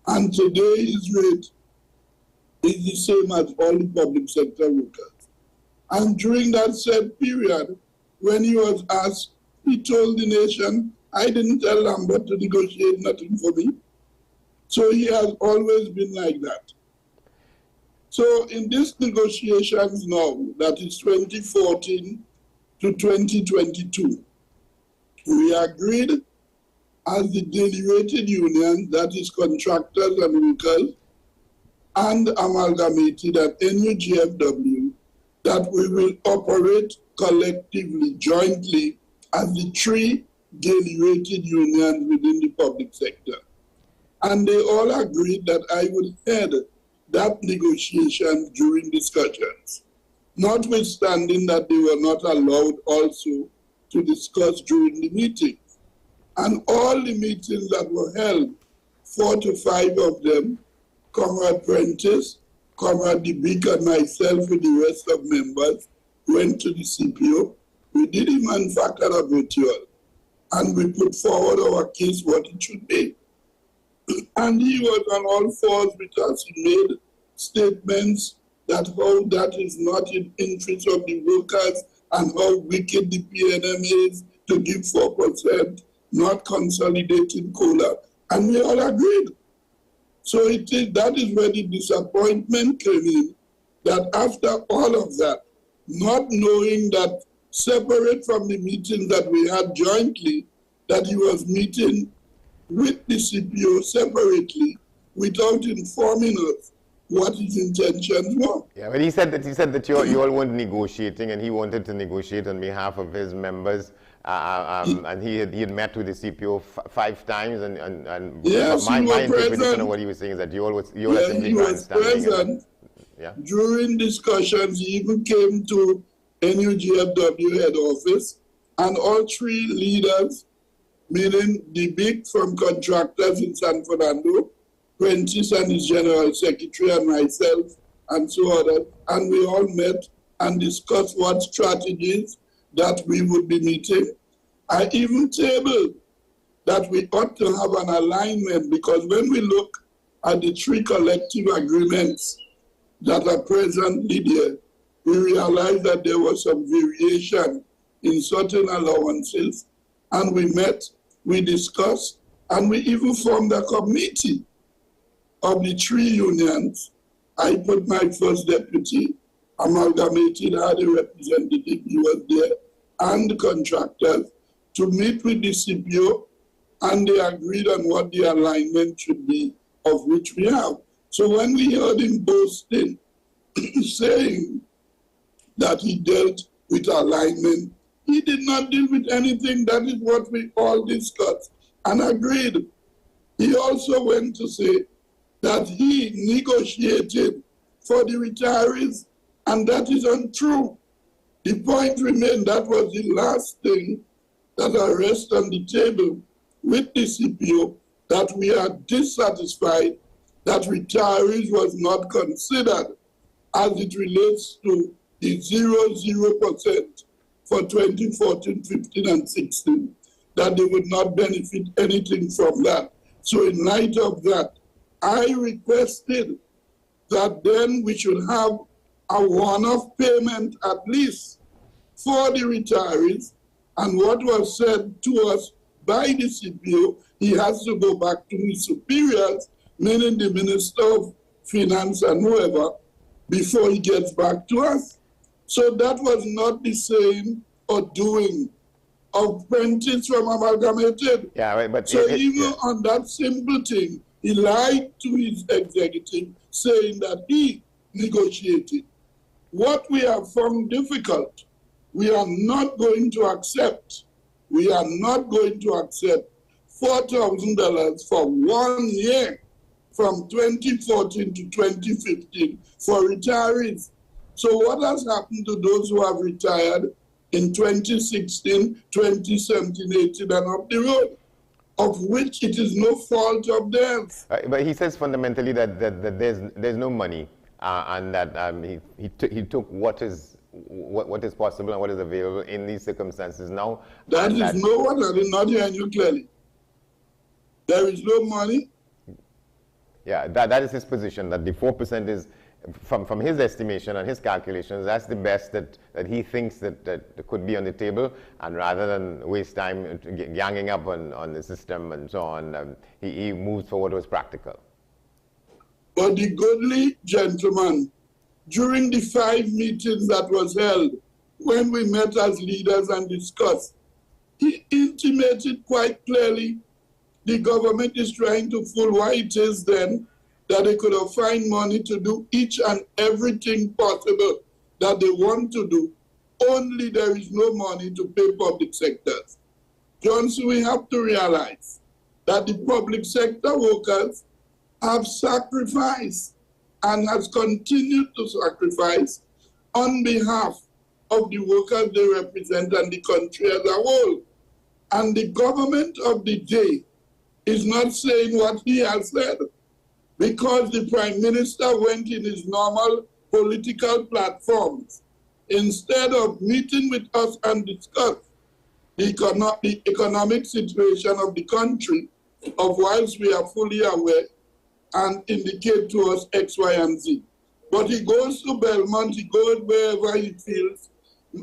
And today his rate is the same as all the public sector workers. And during that said period, when he was asked, he told the nation, I didn't tell Lambert to negotiate nothing for me. So he has always been like that. So in these negotiations now, that is 2014 to 2022, we agreed as the daily rated union, that is contractors and workers, and amalgamated at NUGFW, that we will operate collectively, jointly, as the three daily rated unions within the public sector. And they all agreed that I would head that negotiation during discussions, notwithstanding that they were not allowed also to discuss during the meetings. And all the meetings that were held, 4 to 5 of them, Comrade Prentice, Comrade DeBeek, and myself with the rest of members went to the CPO. We did it, in fact, at a virtual, and we put forward our case, what it should be. And he was on all fours with us. He made statements that how that is not in interest of the workers and how wicked the PNM is to give 4%, not consolidating COLA. And we all agreed. So that is where the disappointment came in, that after all of that, not knowing that separate from the meeting that we had jointly, that he was meeting with the CPO separately without informing us what his intentions were. Yeah, but he said that you all weren't negotiating, and he wanted to negotiate on behalf of his members. And he had met with the CPO 5 times, and yes, my interpretation of what he was saying is that you all he was present. During discussions. He even came to NUGFW head office, and all 3 leaders, meaning the big from contractors in San Fernando, Prentice and his general secretary, and myself, and so on, and we all met and discussed what strategies that we would be meeting. I even tabled that we ought to have an alignment, because when we look at the 3 collective agreements that are presently there, we realized that there was some variation in certain allowances, and we met, we discussed, and we even formed a committee of the 3 unions. I put my first deputy, amalgamated, had a representative, he was there, and the contractors, to meet with the CPO, and they agreed on what the alignment should be, of which we have. So when we heard him boasting, saying that he dealt with alignment, he did not deal with anything. That is what we all discussed and agreed. He also went to say that he negotiated for the retirees, and that is untrue. The point remained, that was the last thing that I rest on the table with the CPO that we are dissatisfied that retirees was not considered as it relates to the 0% for 2014, 15, and 16, that they would not benefit anything from that. So in light of that, I requested that then we should have a one-off payment at least for the retirees, and what was said to us by the CPO, he has to go back to his superiors, meaning the Minister of Finance and whoever, before he gets back to us. So that was not the saying or doing of Prentice from Amalgamated. Yeah, right, but so even on that simple thing, he lied to his executive, saying that he negotiated. What we have found difficult, we are not going to accept. We are not going to accept $4,000 for 1 year from 2014 to 2015 for retirees. So what has happened to those who have retired in 2016, 2017, 18 and up the road, of which it is no fault of theirs? But he says fundamentally that there's no money and that he took what is possible and what is available in these circumstances now. That is no one. I did not hear you clearly. There is no money. Yeah, that is his position, that the 4% is, from his estimation and his calculations, that's the best that he thinks that could be on the table, and rather than waste time ganging up on the system and so on, he moves for what was practical. But the goodly gentleman, during the 5 meetings that was held, when we met as leaders and discussed, he intimated quite clearly the government is trying to fool why it is then that they could have find money to do each and everything possible that they want to do, only there is no money to pay public sectors. Johnson, we have to realize that the public sector workers have sacrificed and has continued to sacrifice on behalf of the workers they represent and the country as a whole. And the government of the day is not saying what he has said, because the Prime Minister went in his normal political platforms. Instead of meeting with us and discuss the economic situation of the country, of whilst we are fully aware, and indicate to us X, Y, and Z. But he goes to Belmont, he goes wherever he feels,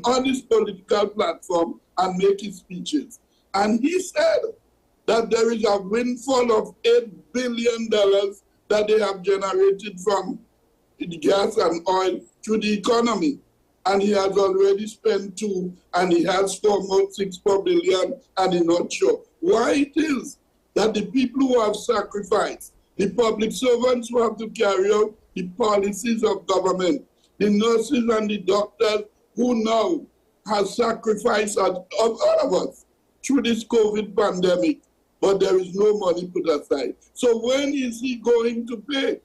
on his political platform, and make his speeches. And he said that there is a windfall of $8 billion that they have generated from the gas and oil to the economy. And he has already spent 2, and he has 4 more, 6 billion, and he's not sure. Why it is that the people who have sacrificed, the public servants who have to carry out the policies of government, the nurses and the doctors who now have sacrificed all of us through this COVID pandemic, but there is no money put aside. So when is he going to pay?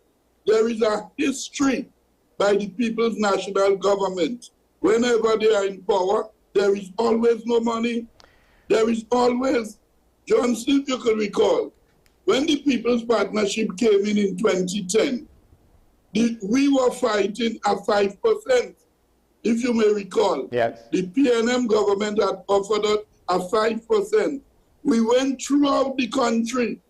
There is a history by the People's National Government. Whenever they are in power, there is always no money. There is always, Johnson, if you could recall, when the People's Partnership came in 2010, we were fighting at 5%. If you may recall, yes. The PNM government had offered us a 5%. We went throughout the country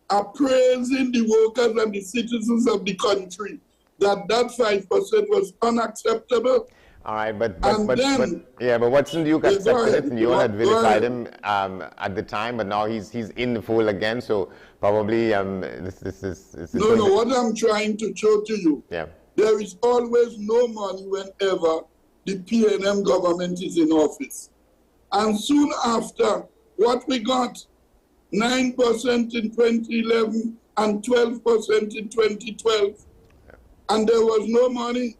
appraising the workers and the citizens of the country that 5% was unacceptable. All right, but Watson Duke accepted it, and you all had vilified him at the time, but now he's in the fold again. So probably this is no. What I'm trying to show to you, there is always no money whenever the PNM government is in office, and soon after, what we got 9% in 2011 and 12% in 2012, and there was no money.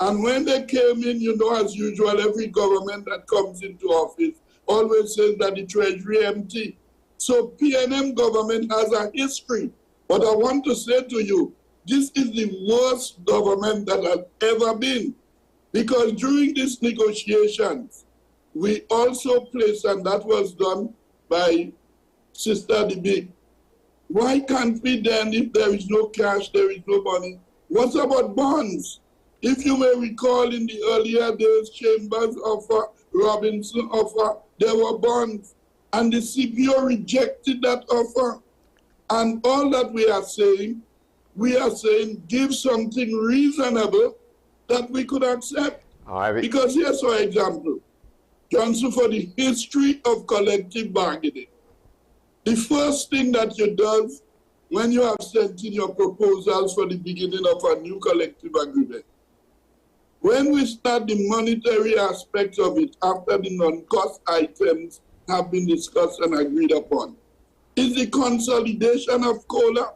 And when they came in, you know, as usual, every government that comes into office always says that the treasury empty. So PNM government has a history. But I want to say to you, this is the worst government that has ever been. Because during these negotiations, we also placed, and that was done by Sister Debate. Why can't we then, if there is no cash, there is no money? What about bonds? If you may recall, in the earlier days, Chambers offer, Robinson offer, there were bonds. And the CPO rejected that offer. And all that we are saying give something reasonable that we could accept. Because here's for example, Johnson, for the history of collective bargaining, the first thing that you do when you have sent in your proposals for the beginning of a new collective agreement, when we start the monetary aspects of it after the non-cost items have been discussed and agreed upon, is the consolidation of COLA.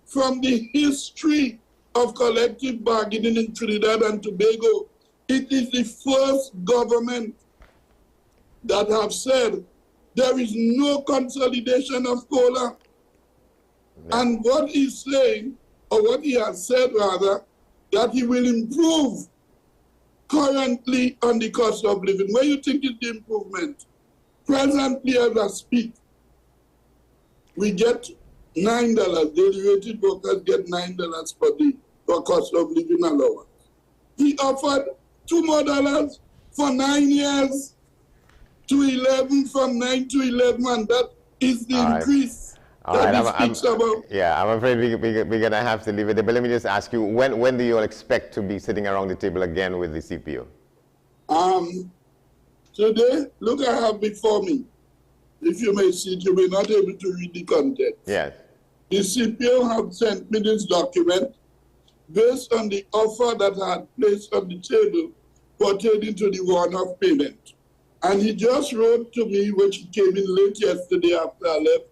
From the history of collective bargaining in Trinidad and Tobago, it is the first government that have said there is no consolidation of COLA. No. And what he's saying, or what he has said rather, that he will improve currently on the cost of living. Where you think is the improvement? Presently, as I speak, we get $9. Daily rated workers get $9 per day for cost of living allowance. He offered $2 more for 9 years to 11, from 9 to 11, and that is the increase. All right, I'm afraid we're going to have to leave it there. But let me just ask you, when do you all expect to be sitting around the table again with the CPO? Today, look, I have before me. If you may see it, you may not be able to read the content. Yes. The CPO have sent me this document based on the offer that I had placed on the table pertaining to the one-off payment. And he just wrote to me, which came in late yesterday after I left,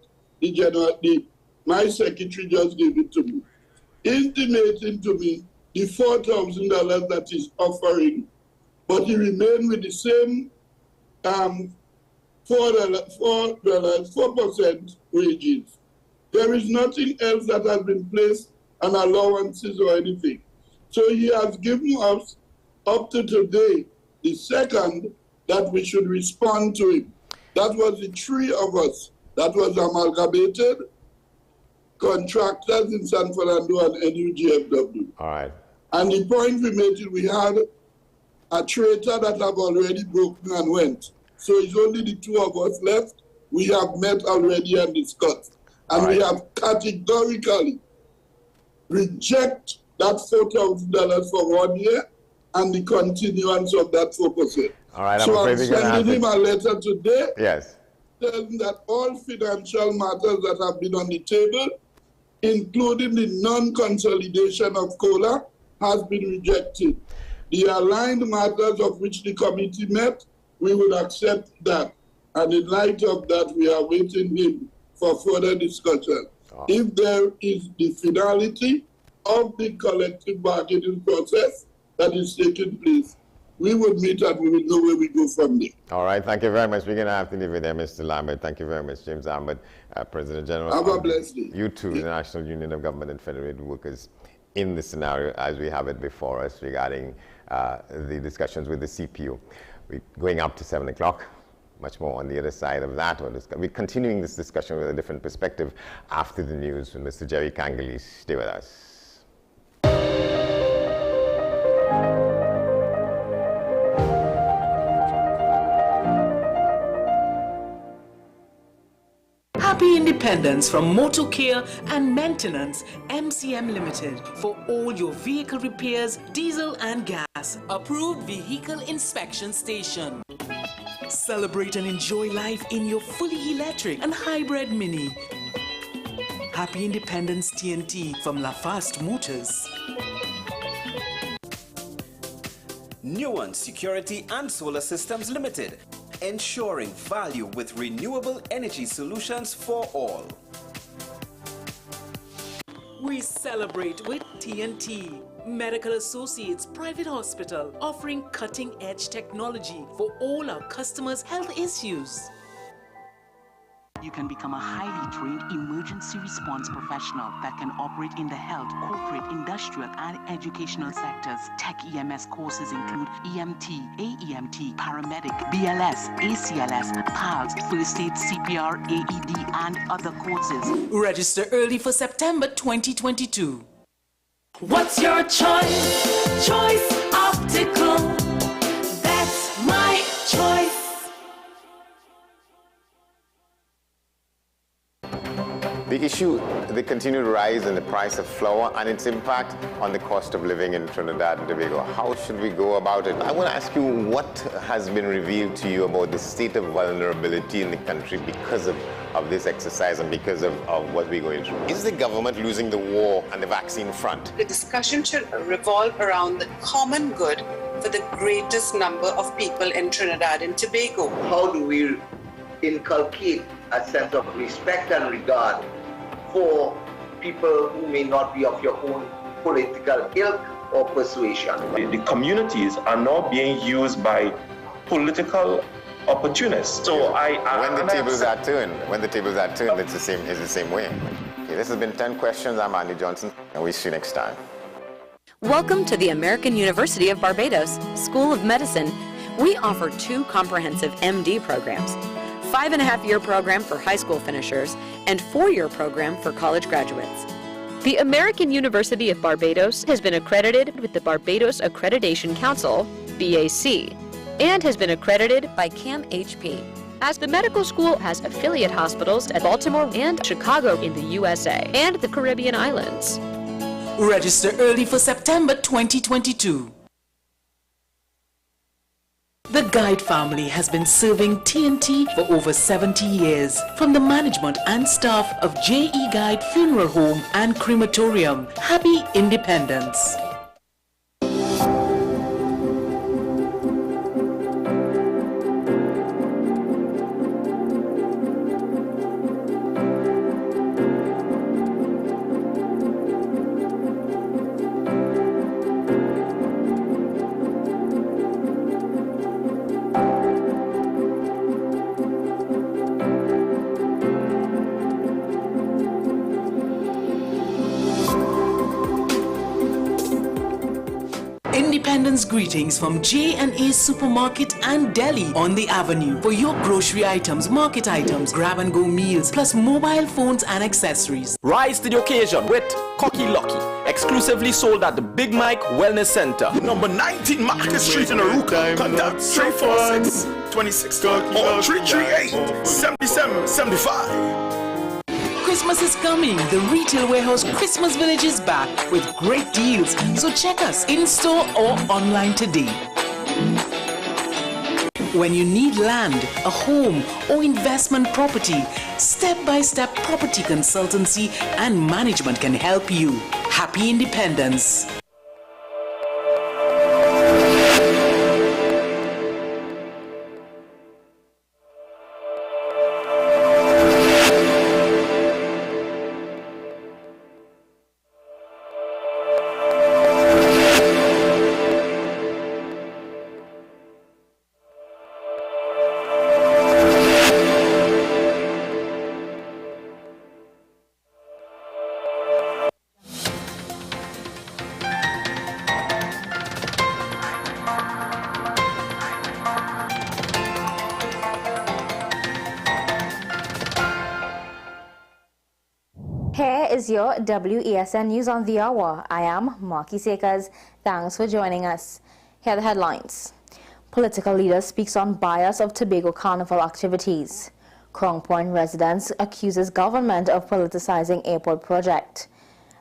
my secretary just gave it to me, intimating to me the $4,000 that he's offering, but he remained with the same 4% wages. There is nothing else that has been placed on allowances or anything. So he has given us up to today the second that we should respond to him. That was the three of us. That was amalgamated contractors in San Fernando and NUGFW. All right. And the point we made is we had a traitor that have already broken and went. So it's only the two of us left. We have met already and discussed. And we have categorically reject that $4,000 for 1 year and the continuance of that 4%. All right, so I'm sending him a letter today. Yes. Telling that all financial matters that have been on the table, including the non-consolidation of COLA, has been rejected. The aligned matters of which the committee met, we will accept that. And in light of that, we are waiting him for further discussion. Oh. If there is the finality of the collective bargaining process that is taking place, we would meet and we will know where we go from there. All right, thank you very much. We're going to have to leave it there, Mr. Lambert. Thank you very much, James Lambert, President General. Have a blessed day. You too, the National Union of Government and Federated Workers, in the scenario as we have it before us regarding the discussions with the CPO. We're going up to 7 o'clock. Much more on the other side of that. We're continuing this discussion with a different perspective after the news with Mr. Jerry Kangalis. Stay with us. Happy Independence from Motor Care and Maintenance MCM Limited for all your vehicle repairs, diesel and gas. Approved Vehicle Inspection Station. Celebrate and enjoy life in your fully electric and hybrid Mini. Happy Independence TNT from LaFast Motors. Nuance Security and Solar Systems Limited, ensuring value with renewable energy solutions for all. We celebrate with TNT, Medical Associates Private Hospital, offering cutting-edge technology for all our customers' health issues. You can become a highly trained emergency response professional that can operate in the health, corporate, industrial, and educational sectors. Tech EMS courses include EMT, AEMT, paramedic, BLS, ACLS, PALS, first aid, CPR, AED, and other courses. Register early for September 2022. What's your choice? Choice Optical. That's my choice. The issue, the continued rise in the price of flour and its impact on the cost of living in Trinidad and Tobago. How should we go about it? I want to ask you, what has been revealed to you about the state of vulnerability in the country because of this exercise and because of what we're going through? Is the government losing the war on the vaccine front? The discussion should revolve around the common good for the greatest number of people in Trinidad and Tobago. How do we inculcate a sense of respect and regard for people who may not be of your own political ilk or persuasion? The communities are now being used by political opportunists. So when the tables are turned, it's the same way. Okay, this has been 10 questions. I'm Andy Johnson, and we'll see you next time. Welcome to the American University of Barbados School of Medicine. We offer 2 comprehensive MD programs, 5.5-year program for high school finishers, and 4-year program for college graduates. The American University of Barbados has been accredited with the Barbados Accreditation Council, BAC, and has been accredited by CAMHP. As the medical school has affiliate hospitals at Baltimore and Chicago in the USA and the Caribbean islands. Register early for September 2022. The Guide family has been serving TNT for over 70 years. From the management and staff of JE Guide Funeral Home and Crematorium, Happy Independence. Independence greetings from J&A Supermarket and Deli on the Avenue. For your grocery items, market items, grab-and-go meals, plus mobile phones and accessories. Rise to the occasion with Cocky Lucky, exclusively sold at the Big Mike Wellness Center. Number 19 Market Street in Aruka. Contact 346 26 or 338 7775. Christmas is coming. The Retail Warehouse Christmas Village is back with great deals. So check us in-store or online today. When you need land, a home, or investment property, step-by-step property consultancy and management can help you. Happy Independence. Here is your WESN News on the Hour. I am Marky Sakers. Thanks for joining us. Here are the headlines. Political leader speaks on bias of Tobago Carnival activities. Crown Point residents accuses government of politicizing airport project.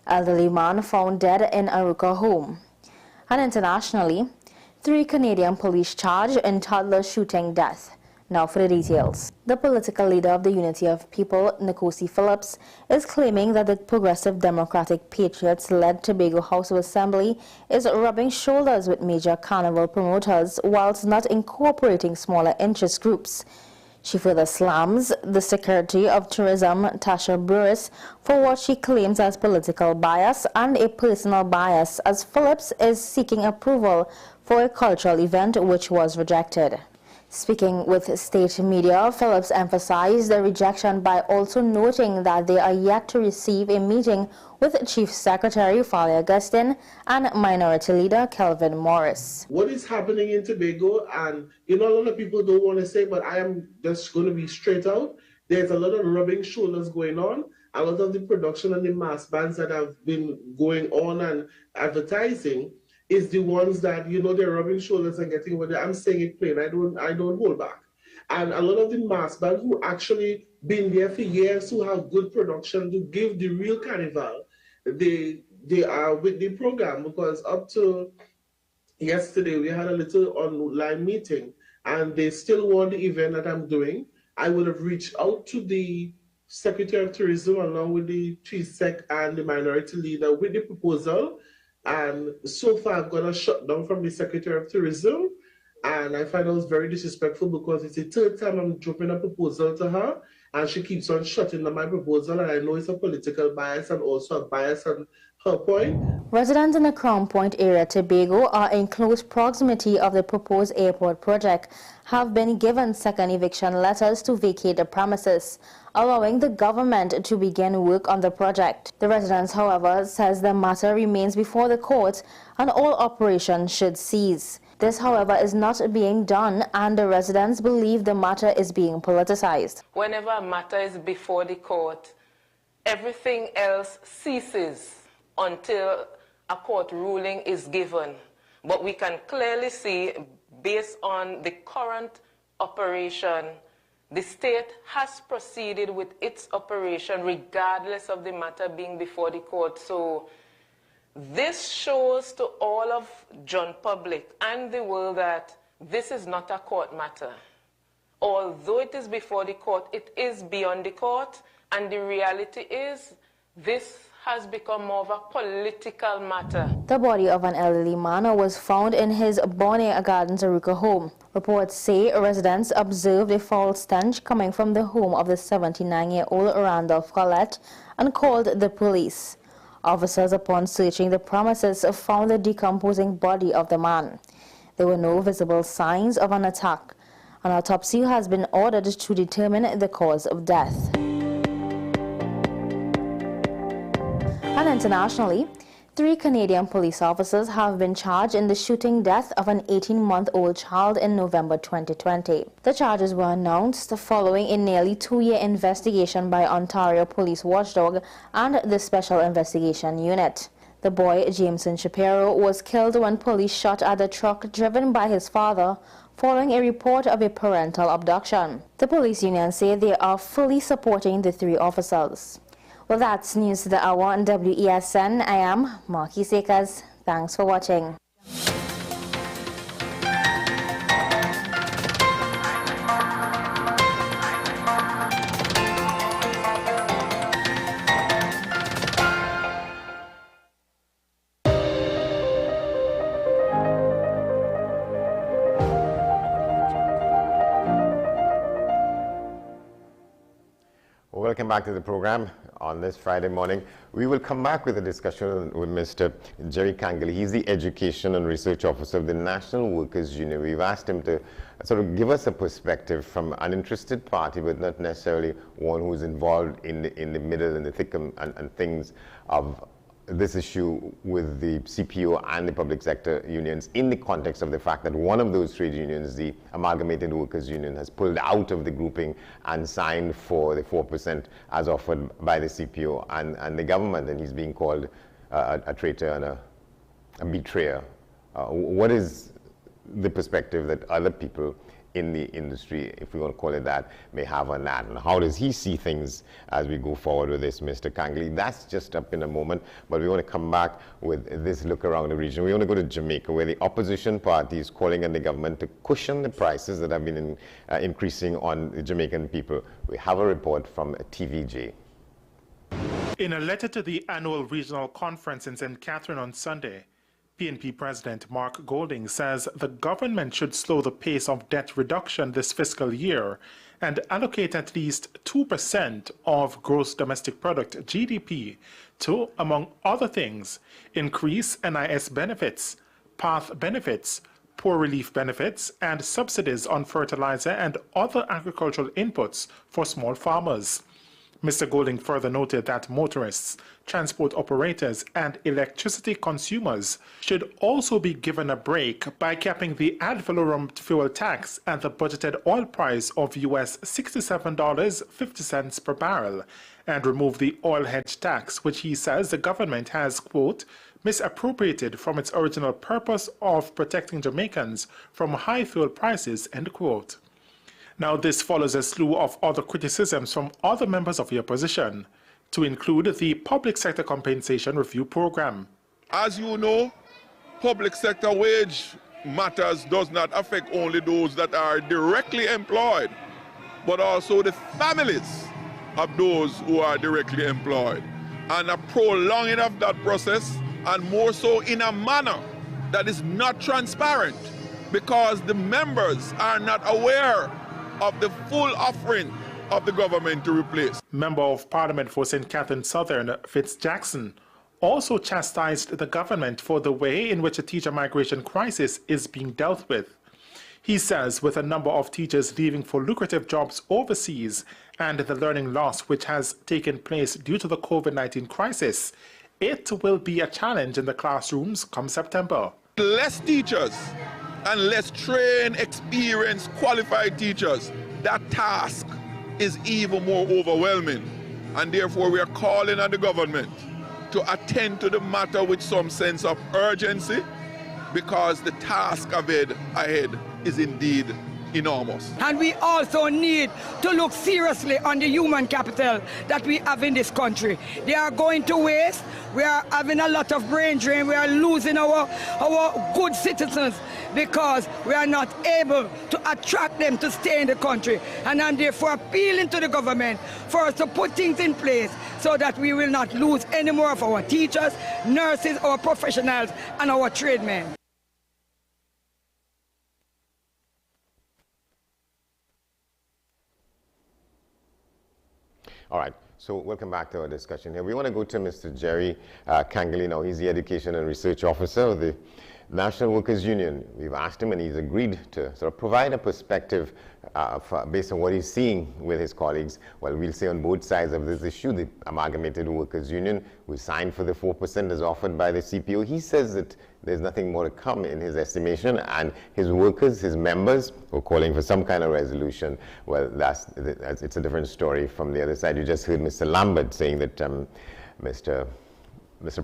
Elderly man found dead in Aruka home. And internationally, 3 Canadian police charged in toddler shooting death. Now for the details. The political leader of the Unity of People, Nkosi Phillips, is claiming that the Progressive Democratic Patriots-led Tobago House of Assembly is rubbing shoulders with major carnival promoters whilst not incorporating smaller interest groups. She further slams the Secretary of Tourism, Tasha Burris, for what she claims as political bias and a personal bias, as Phillips is seeking approval for a cultural event which was rejected. Speaking with state media, Phillips emphasized the rejection by also noting that they are yet to receive a meeting with Chief Secretary Fali Augustine and Minority Leader Kelvin Morris. What is happening in Tobago, and a lot of people don't want to say, but I am just going to be straight out. There's a lot of rubbing shoulders going on. A lot of the production and the mass bands that have been going on and advertising is the ones that, they're rubbing shoulders and getting what I'm saying it plain. I don't hold back. And a lot of the mass bands who actually been there for years, who have good production to give the real carnival, they are with the program, because up to yesterday we had a little online meeting and they still want the event that I'm doing. I would have reached out to the Secretary of Tourism along with the Chief Sec and the Minority Leader with the proposal. And so far I've got a shutdown from the Secretary of Tourism. And I find it was very disrespectful because it's the third time I'm dropping a proposal to her and she keeps on shutting down my proposal. And I know it's a political bias and also a bias on her point. Residents in the Crown Point area, Tobago, are in close proximity of the proposed airport project, have been given second eviction letters to vacate the premises, allowing the government to begin work on the project. The residents, however, says the matter remains before the court and all operations should cease. This, however, is not being done, and the residents believe the matter is being politicized. Whenever a matter is before the court, everything else ceases until a court ruling is given. But we can clearly see, based on the current operation, the state has proceeded with its operation regardless of the matter being before the court. So this shows to all of John public and the world that this is not a court matter. Although it is before the court, it is beyond the court, and the reality is this has become more of a political matter. The body of an elderly man was found in his Bonnet Gardens, Aruka home. Reports say residents observed a foul stench coming from the home of the 79-year-old Randolph Collette and called the police. Officers, upon searching the premises, found the decomposing body of the man. There were no visible signs of an attack. An autopsy has been ordered to determine the cause of death. And internationally, 3 Canadian police officers have been charged in the shooting death of an 18-month-old child in November 2020. The charges were announced following a nearly 2-year investigation by Ontario Police Watchdog and the Special Investigation Unit. The boy, Jameson Shapiro, was killed when police shot at the truck driven by his father following a report of a parental abduction. The police union say they are fully supporting the 3 officers. Well, that's News to the Hour on WESN. I am Marky Sekas. Thanks for watching. Welcome back to the program on this Friday morning. We will come back with a discussion with Mr. Jerry Kangle. He's the Education and Research Officer of the National Workers Union. We've asked him to sort of give us a perspective from an interested party, but not necessarily one who's involved in the middle and the thick and things of this issue with the CPO and the public sector unions, in the context of the fact that one of those trade unions, the Amalgamated Workers Union, has pulled out of the grouping and signed for the 4% as offered by the CPO and the government, and he's being called a traitor and a betrayer. What is the perspective that other people in the industry, if we want to call it that, may have on that? And how does he see things as we go forward with this, Mr. Kangle? That's just up in a moment, but we want to come back with this look around the region. We want to go to Jamaica, where the opposition party is calling on the government to cushion the prices that have been increasing on the Jamaican people. We have a report from TVJ. In a letter to the annual regional conference in St. Catherine on Sunday, PNP President Mark Golding says the government should slow the pace of debt reduction this fiscal year and allocate at least 2% of gross domestic product GDP to, among other things, increase NIS benefits, PATH benefits, poor relief benefits, and subsidies on fertilizer and other agricultural inputs for small farmers. Mr. Golding further noted that motorists, transport operators, and electricity consumers should also be given a break by capping the ad valorem fuel tax at the budgeted oil price of US $67.50 per barrel, and remove the oil hedge tax, which he says the government has, quote, misappropriated from its original purpose of protecting Jamaicans from high fuel prices, end quote. Now, this follows a slew of other criticisms from other members of the opposition, to include the Public Sector Compensation Review Program. As you know, public sector wage matters does not affect only those that are directly employed, but also the families of those who are directly employed. And a prolonging of that process, and more so in a manner that is not transparent, because the members are not aware of the full offering of the government to replace. Member of Parliament for St. Catherine Southern, Fitz Jackson, also chastised the government for the way in which a teacher migration crisis is being dealt with. He says with a number of teachers leaving for lucrative jobs overseas and the learning loss which has taken place due to the COVID-19 crisis, it will be a challenge in the classrooms come September. Less teachers and less trained, experienced, qualified teachers, that task is even more overwhelming. And therefore we are calling on the government to attend to the matter with some sense of urgency, because the task ahead is indeed enormous. And we also need to look seriously on the human capital that we have in this country. They are going to waste. We are having a lot of brain drain. We are losing our good citizens because we are not able to attract them to stay in the country. And I'm therefore appealing to the government for us to put things in place so that we will not lose any more of our teachers, nurses, our professionals, and our tradesmen. All right, so welcome back to our discussion here. We want to go to Mr. Jerry Kangley now. He's the Education and Research Officer of the National Workers Union. We've asked him and he's agreed to sort of provide a perspective based on what he's seeing with his colleagues. Well, we'll say on both sides of this issue, the Amalgamated Workers Union, who signed for the 4% as offered by the CPO, he says that there's nothing more to come in his estimation, and his workers, his members, who are calling for some kind of resolution. Well, it's a different story from the other side. You just heard Mr. Lambert saying that Mr.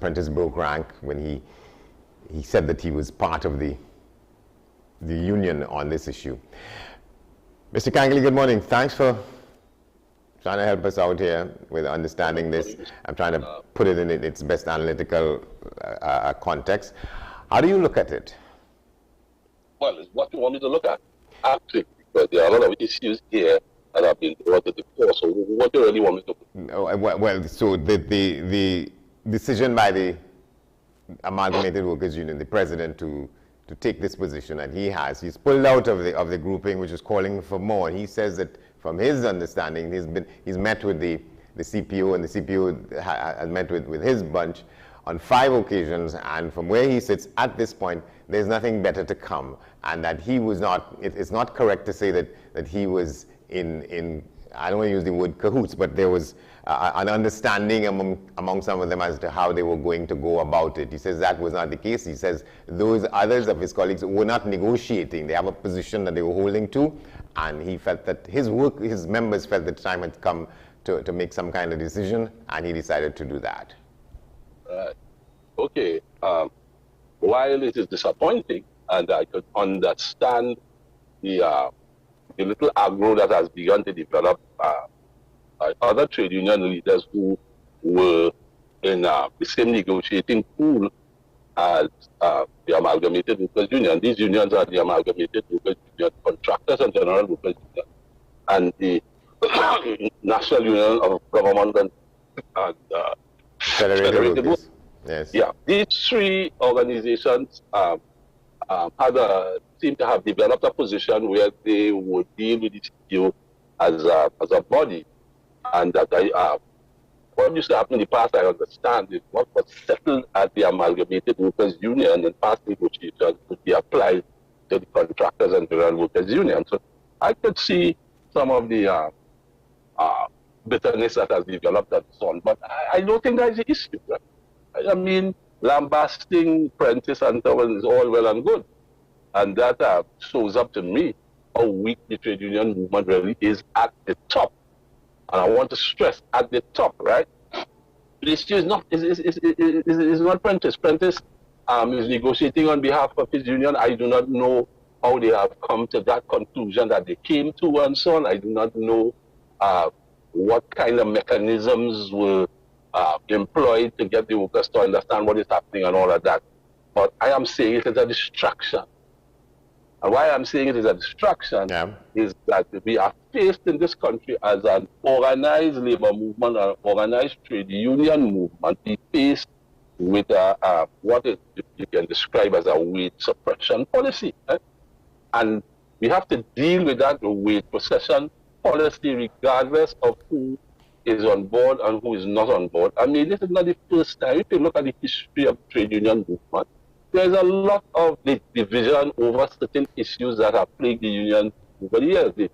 Prentice broke rank when he said that he was part of the union on this issue. Mr. Kangley, good morning. Thanks for trying to help us out here with understanding this. I'm trying to put it in its best analytical context. How do you look at it? Well, it's what you want me to look at, actually, because there are a lot of issues here that have been brought to the fore. So what do you really want me to do? Well, so the decision by the Amalgamated Workers Union, the president, to take this position, and he's pulled out of the grouping which is calling for more. And he says that from his understanding, he's met with the CPO, and the CPO has met with his bunch on 5 occasions, and from where he sits at this point, there's nothing better to come, and that he was not, it's not correct to say that he was in I don't want to use the word cahoots, but there was an understanding among some of them as to how they were going to go about it. He says that was not the case. He says those others of his colleagues were not negotiating. They have a position that they were holding to, and he felt that his members felt the time had come to make some kind of decision, and he decided to do that. Okay. While it is disappointing, and I could understand the little aggro that has begun to develop by other trade union leaders who were in the same negotiating pool as the Amalgamated Workers Union. These unions are the Amalgamated Workers Union, Contractors and General Workers Union, and the National Union of Government and Federated Workers. Yes. Yeah, these 3 organizations seem to have developed a position where they would deal with this issue as a body, and that what used to happen in the past, I understand, is what was settled at the Amalgamated Workers Union in past negotiations could be applied to the contractors and to the workers' union. So I could see some of the bitterness that has developed and so on. But I don't think that is the issue. Right? I mean, lambasting Prentice and Towan is all well and good. And that shows up to me how weak the trade union movement really is at the top. And I want to stress at the top, right? The issue is not, is not Prentice. Prentice is negotiating on behalf of his union. I do not know how they have come to that conclusion that they came to and so on. I do not know what kind of mechanisms were employed to get the workers to understand what is happening and all of that. But I am saying it is a distraction. And why I'm saying it is a distraction is that we are faced in this country as an organized labor movement, an organized trade union movement. We faced with what you can describe as a wage suppression policy. Right? And we have to deal with that wage suppression policy regardless of who is on board and who is not on board. I mean, this is not the first time. If you look at the history of trade union movement, there's a lot of division over certain issues that have plagued the union over the years, the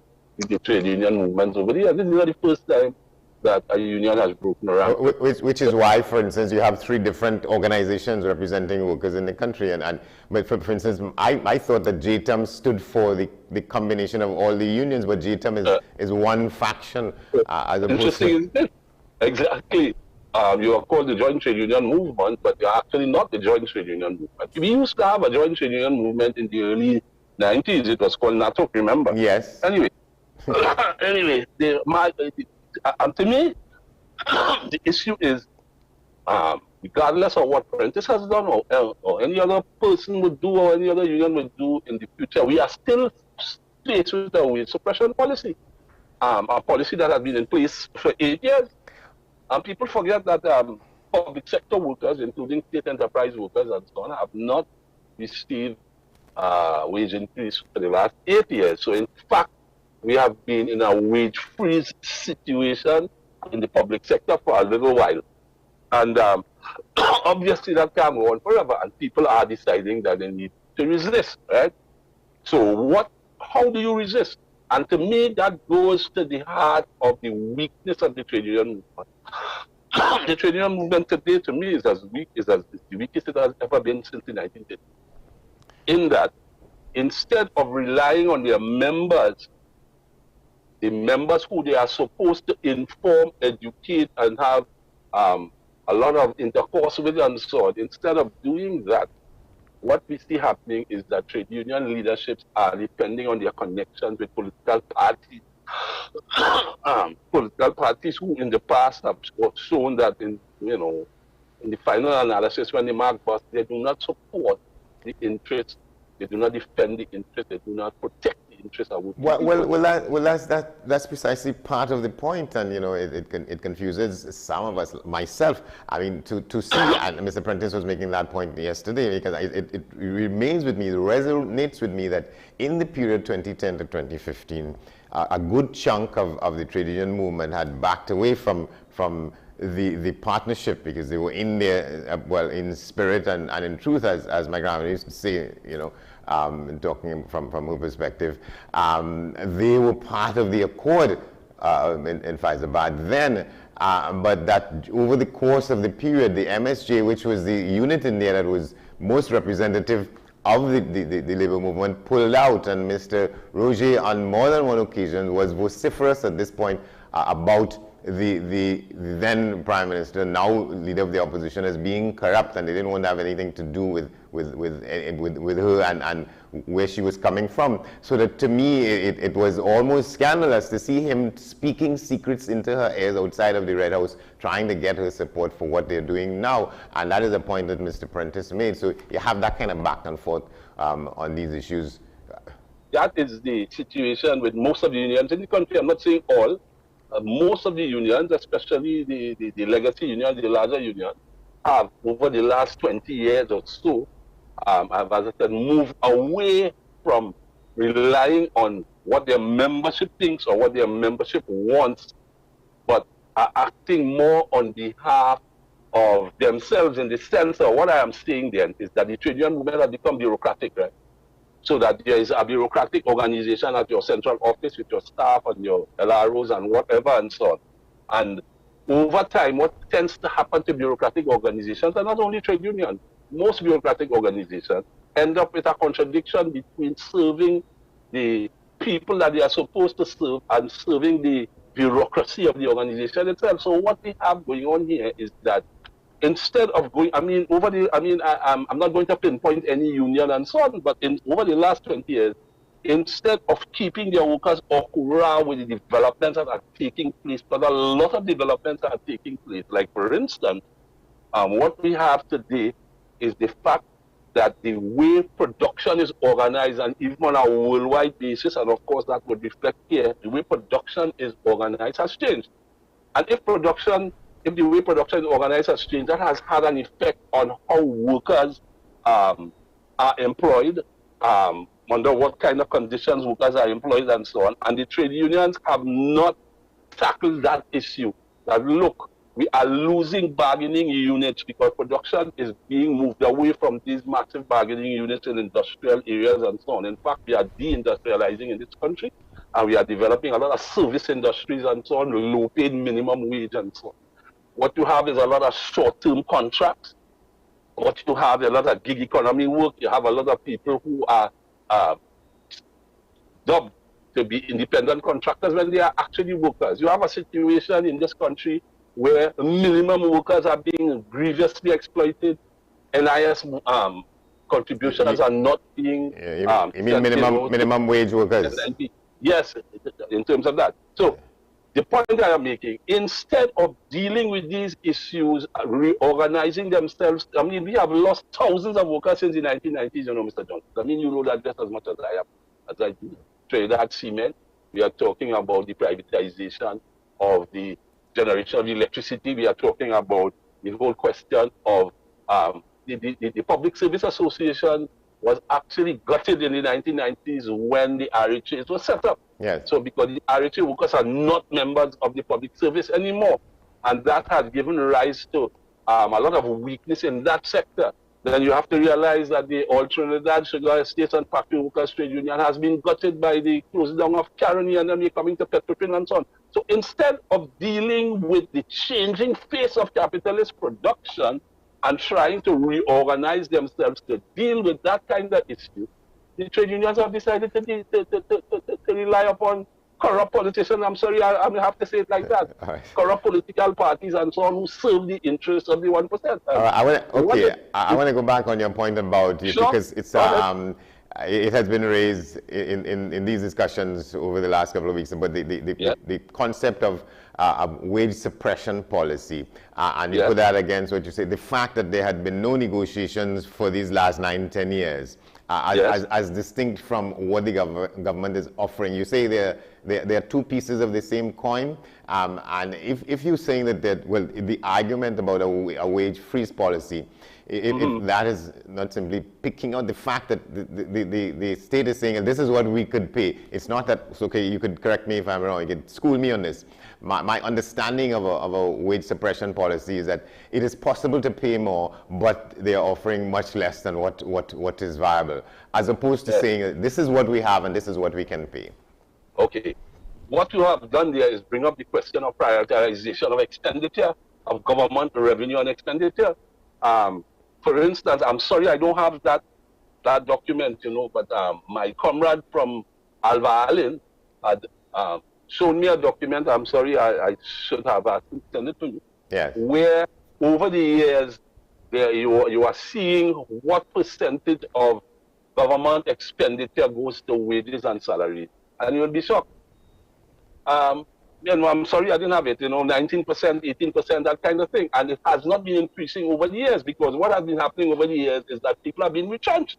trade union movements over the years. This is not the first time that a union has broken around. Which is why, for instance, you have 3 different organizations representing workers in the country. But for instance, I thought that JTUM stood for the combination of all the unions, but JTUM is one faction as opposed to... Exactly. You are called the Joint Trade Union Movement, but you're actually not the Joint Trade Union Movement. We used to have a Joint Trade Union Movement in the early 90s. It was called NATO, remember? Yes. Anyway, to me, the issue is, regardless of what Prentice has done or any other person would do or any other union would do in the future, we are still faced with a wage suppression policy, a policy that has been in place for 8 years. And people forget that public sector workers, including state enterprise workers and so on, have not received wage increase for the last 8 years. So in fact, we have been in a wage freeze situation in the public sector for a little while. And obviously that can't go on forever, and people are deciding that they need to resist, right? So how do you resist? And to me, that goes to the heart of the weakness of the trade union movement. The trade union movement today, to me, is as weak as the weakest it has ever been since the 1930s. In that, instead of relying on their members, the members who they are supposed to inform, educate, and have a lot of intercourse with and so on, instead of doing that, what we see happening is that trade union leaderships are depending on their connections with political parties. Political parties who in the past have shown that in the final analysis when they mark bust, they do not support the interests, they do not defend the interests, they do not protect the interests of workers. That's precisely part of the point, and it confuses some of us, myself. I mean, to see, and Mr. Prentice was making that point yesterday, because it remains with me, it resonates with me that in the period 2010 to 2015, a good chunk of the trade union movement had backed away from the partnership, because they were in there, well, in spirit and in truth, as my grandmother used to say, talking from her perspective, they were part of the accord in Faizabad then, but that over the course of the period, the MSJ, which was the unit in there that was most representative of the labor movement, pulled out, and Mr. Roger on more than one occasion was vociferous at this point about the then Prime Minister, now leader of the opposition, as being corrupt, and they didn't want to have anything to do with her and where she was coming from. So that to me, it was almost scandalous to see him speaking secrets into her ears outside of the Red House, trying to get her support for what they're doing now. And that is a point that Mr. Prentice made. So you have that kind of back and forth on these issues. That is the situation with most of the unions in the country. I'm not saying all. Most of the unions, especially the legacy unions, the larger unions, have over the last 20 years or so, have, as I said, moved away from relying on what their membership thinks or what their membership wants, but are acting more on behalf of themselves, in the sense of what I am saying then is that the trade union movement has become bureaucratic, right? so that there is a bureaucratic organization at your central office with your staff and your LROs and whatever and so on. And over time, what tends to happen to bureaucratic organizations, and not only trade unions, most bureaucratic organizations end up with a contradiction between serving the people that they are supposed to serve and serving the bureaucracy of the organization itself. So what we have going on here is that instead of going, I'm not going to pinpoint any union and so on, but over the last 20 years, instead of keeping their workers au courant with the developments that are taking place, but a lot of developments are taking place. Like, for instance, what we have today is the fact that the way production is organized, and even on a worldwide basis, and of course that would reflect here, the way production is organized has changed. And if the way production is organized has changed, that has had an effect on how workers are employed, under what kind of conditions workers are employed and so on. And the trade unions have not tackled that issue. That look, we are losing bargaining units because production is being moved away from these massive bargaining units in industrial areas and so on. In fact, we are deindustrializing in this country, and we are developing a lot of service industries and so on, low-paid minimum wage and so on. What you have is a lot of short-term contracts. What you have is a lot of gig economy work. You have a lot of people who are dubbed to be independent contractors when they are actually workers. You have a situation in this country where minimum workers are being grievously exploited. NIS contributions are not being... you mean minimum wage workers? Yes, in terms of that. So the point that I'm making, instead of dealing with these issues, reorganizing themselves, I mean, we have lost thousands of workers since the 1990s, you know, Mr. Johnson. I mean, you know that just as much as I do. Trinidad Cement, we are talking about the privatization of the generation of electricity. We are talking about the whole question of the Public Service Association was actually gutted in the 1990s when the RHAs was set up. Yes. So because the RHA workers are not members of the public service anymore, and that has given rise to a lot of weakness in that sector. Then you have to realize that the All Trinidad Sugar Estates and Factory Workers Trade Union has been gutted by the closing down of Caroni, and then we're coming to Petropin and so on. So instead of dealing with the changing face of capitalist production and trying to reorganize themselves to deal with that kind of issue, the trade unions have decided to rely upon corrupt politicians. I'm sorry, I have to say it like that. Corrupt political parties and so on who serve the interests of the 1%. I want to go back on your point about it, because it's it has been raised in these discussions over the last couple of weeks, but the concept of wage suppression policy, and you put that against what you say, the fact that there had been no negotiations for these last 9-10 years, as distinct from what the government is offering. You say there are two pieces of the same coin, and if you're saying that the argument about a wage freeze policy, if that is not simply picking out the fact that the state is saying, and this is what we could pay. It's not that, it's okay, you could correct me if I'm wrong, you could school me on this. My understanding of a wage suppression policy is that it is possible to pay more, but they are offering much less than what is viable, as opposed to saying, this is what we have and this is what we can pay. Okay. What you have done there is bring up the question of prioritization of expenditure, of government revenue and expenditure. For instance, I'm sorry I don't have that document, you know, but my comrade from Alva Allen had shown me a document. I'm sorry, I should have sent it to you. Yes. Where over the years, you are seeing what percentage of government expenditure goes to wages and salaries, and you'll be shocked. You know, I'm sorry I didn't have it, you know, 19%, 18%, that kind of thing. And it has not been increasing over the years, because what has been happening over the years is that people have been retrenched.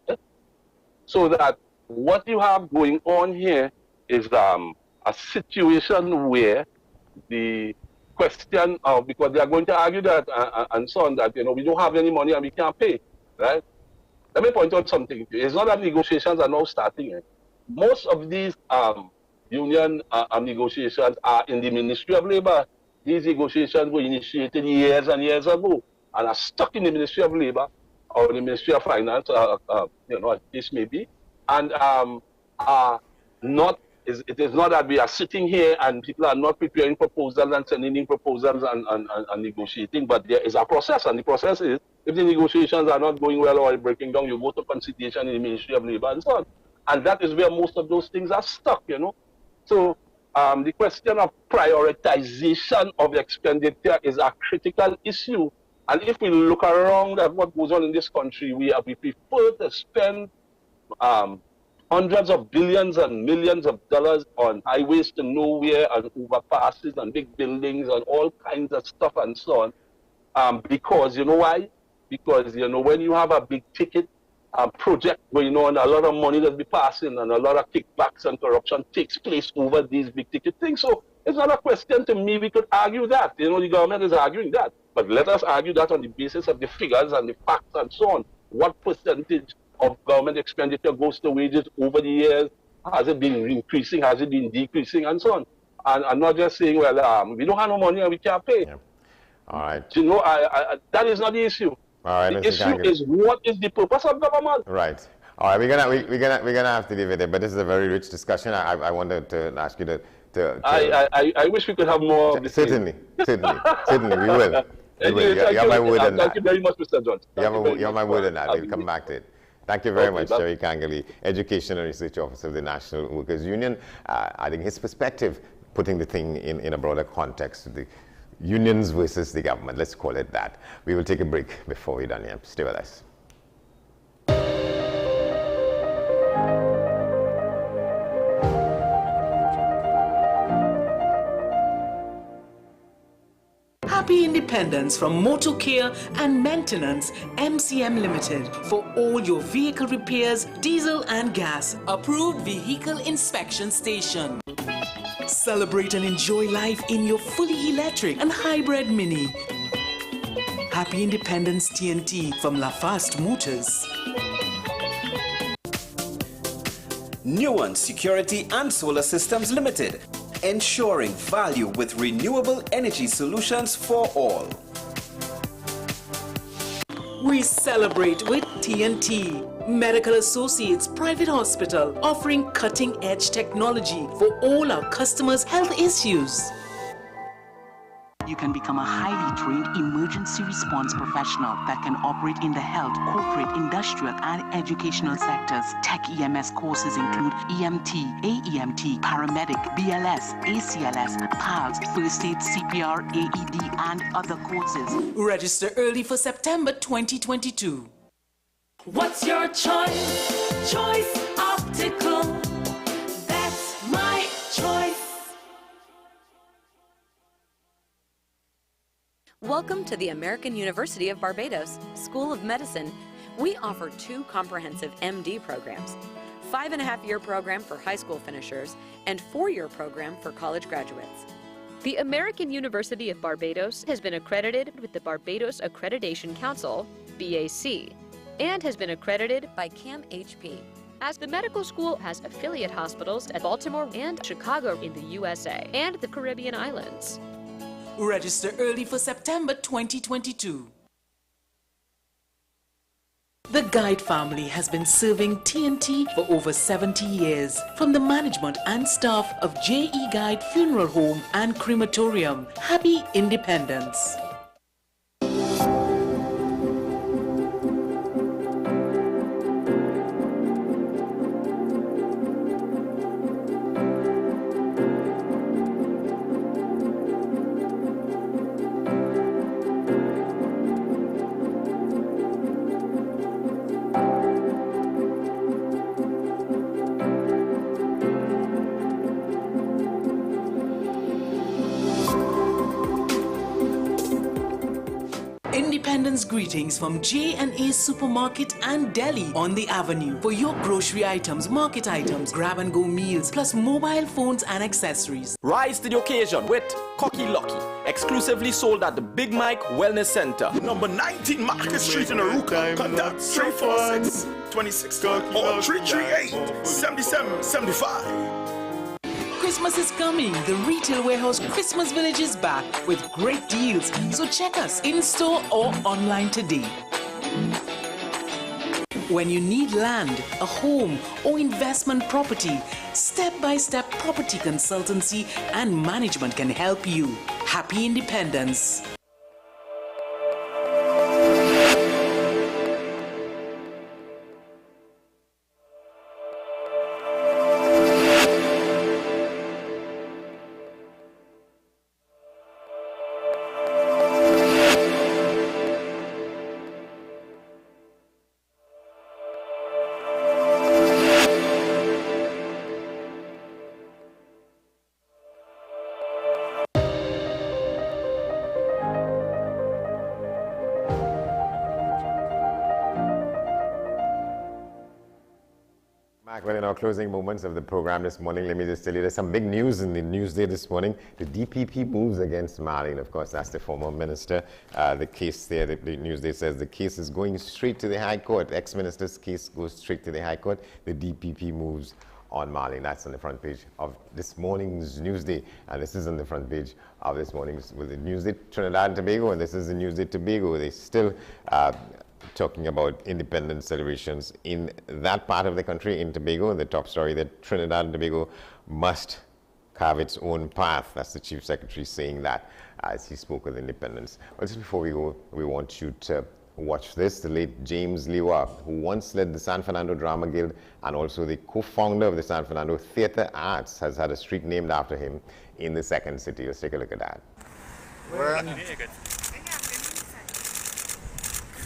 So that what you have going on here is a situation where the question of, because they are going to argue that and so on, that, you know, we don't have any money and we can't pay, right? Let me point out something. It's not that negotiations are now starting. Most of these union negotiations are in the Ministry of Labor. These negotiations were initiated years and years ago and are stuck in the Ministry of Labor or the Ministry of Finance, you know, as this may be. and it is not that we are sitting here and people are not preparing proposals and sending in proposals and negotiating, but there is a process, and the process is, if the negotiations are not going well or breaking down, you go to conciliation in the Ministry of Labour and so on. And that is where most of those things are stuck, you know. So the question of prioritization of expenditure is a critical issue. And if we look around at what goes on in this country, we prefer to spend hundreds of billions and millions of dollars on highways to nowhere and overpasses and big buildings and all kinds of stuff and so on. Because, you know why? Because, you know, when you have a big ticket project going on, a lot of money that be passing and a lot of kickbacks and corruption takes place over these big ticket things. So it's not a question to me. We could argue that. You know, the government is arguing that. But let us argue that on the basis of the figures and the facts and so on. What percentage of government expenditure goes to wages over the years? Has it been increasing? Has it been decreasing? And so on. And I'm not just saying, well, we don't have no money and we can't pay. Yeah. All right. You know, that is not the issue. All right, the issue is, what is the purpose of government? Right. All right, we're gonna have to leave it there. But this is a very rich discussion. I wanted to ask you to I wish we could have more. Certainly, we will. You have my word on that. Thank you very much, Mr. Johnson. You have my word on that. We'll come back to it. Thank you very much, Jerry Kangali, Education and Research Officer of the National Workers Union. I think his perspective, putting the thing in a broader context, the unions versus the government, let's call it that. We will take a break before we're done here. Stay with us. Happy Independence from Motor Care and Maintenance MCM Limited for all your vehicle repairs, diesel and gas. Approved Vehicle Inspection Station. Celebrate and enjoy life in your fully electric and hybrid Mini. Happy Independence TNT from LaFast Motors. Nuance Security and Solar Systems Limited, ensuring value with renewable energy solutions for all. We celebrate with TNT, Medical Associates Private Hospital, offering cutting-edge technology for all our customers' health issues. You can become a highly trained emergency response professional that can operate in the health, corporate, industrial, and educational sectors. Tech EMS courses include EMT, AEMT, paramedic, BLS, ACLS, PALS, First Aid, CPR, AED, and other courses. Register early for September 2022. What's your choice? Choice Optical. That's my choice. Welcome to the American University of Barbados School of Medicine. We offer 2 comprehensive MD programs, 5.5-year program for high school finishers and 4-year program for college graduates. The American University of Barbados has been accredited with the Barbados Accreditation Council, BAC, and has been accredited by CAMHP. As the medical school has affiliate hospitals at Baltimore and Chicago in the USA and the Caribbean islands. Register early for September 2022. The Guide family has been serving TNT for over 70 years. From the management and staff of JE Guide Funeral Home and Crematorium, Happy Independence. Independence greetings from J&A Supermarket and Deli on the Avenue. For your grocery items, market items, grab-and-go meals, plus mobile phones and accessories. Rise to the occasion with Cocky Lucky, exclusively sold at the Big Mike Wellness Center. Number 19 Market Street in Aruka. Contact 346 26 or 338 77 75. Christmas is coming. The Retail Warehouse Christmas Village is back with great deals. So check us in-store or online today. When you need land, a home, or investment property, step-by-step property consultancy and management can help you. Happy independence. Well, in our closing moments of the program this morning, let me just tell you there's some big news in the Newsday this morning. The DPP moves against Mali, and of course that's the former minister. The case there, the Newsday says the case is going straight to the High Court. Ex-minister's case goes straight to the High Court. The DPP moves on Mali. That's on the front page of this morning's Newsday, and this is on the front page of this morning's with the Newsday Trinidad and Tobago, and this is the Newsday Tobago. They still talking about independence celebrations in that part of the country, in Tobago. The top story that Trinidad and Tobago must carve its own path. That's the Chief Secretary saying that as he spoke of independence. But just before we go, we want you to watch this. The late James Liwa, who once led the San Fernando Drama Guild and also the co-founder of the San Fernando Theatre Arts, has had a street named after him in the second city. Let's take a look at that.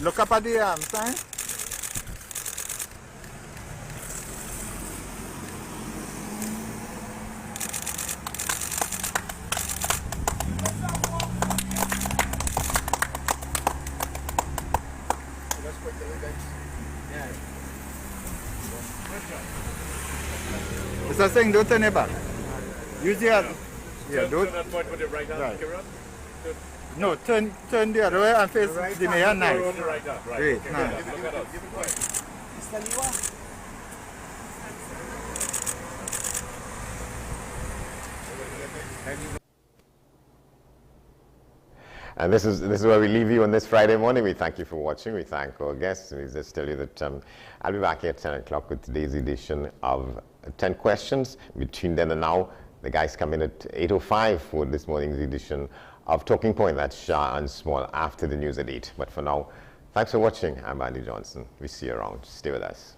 Look up at the sign. It's a thing, don't turn it back. Use the other. Yeah, don't. Right. No, turn the other way and face the mayor knife. Great, nice. And this is where we leave you on this Friday morning. We thank you for watching. We thank our guests. We just tell you that I'll be back here at 10 o'clock with today's edition of 10 Questions. Between then and now, the guys come in at 8:05 for this morning's edition of Talking Point. That's Shah and Small after the news at 8. But for now, thanks for watching. I'm Andy Johnson. We see you around. Stay with us.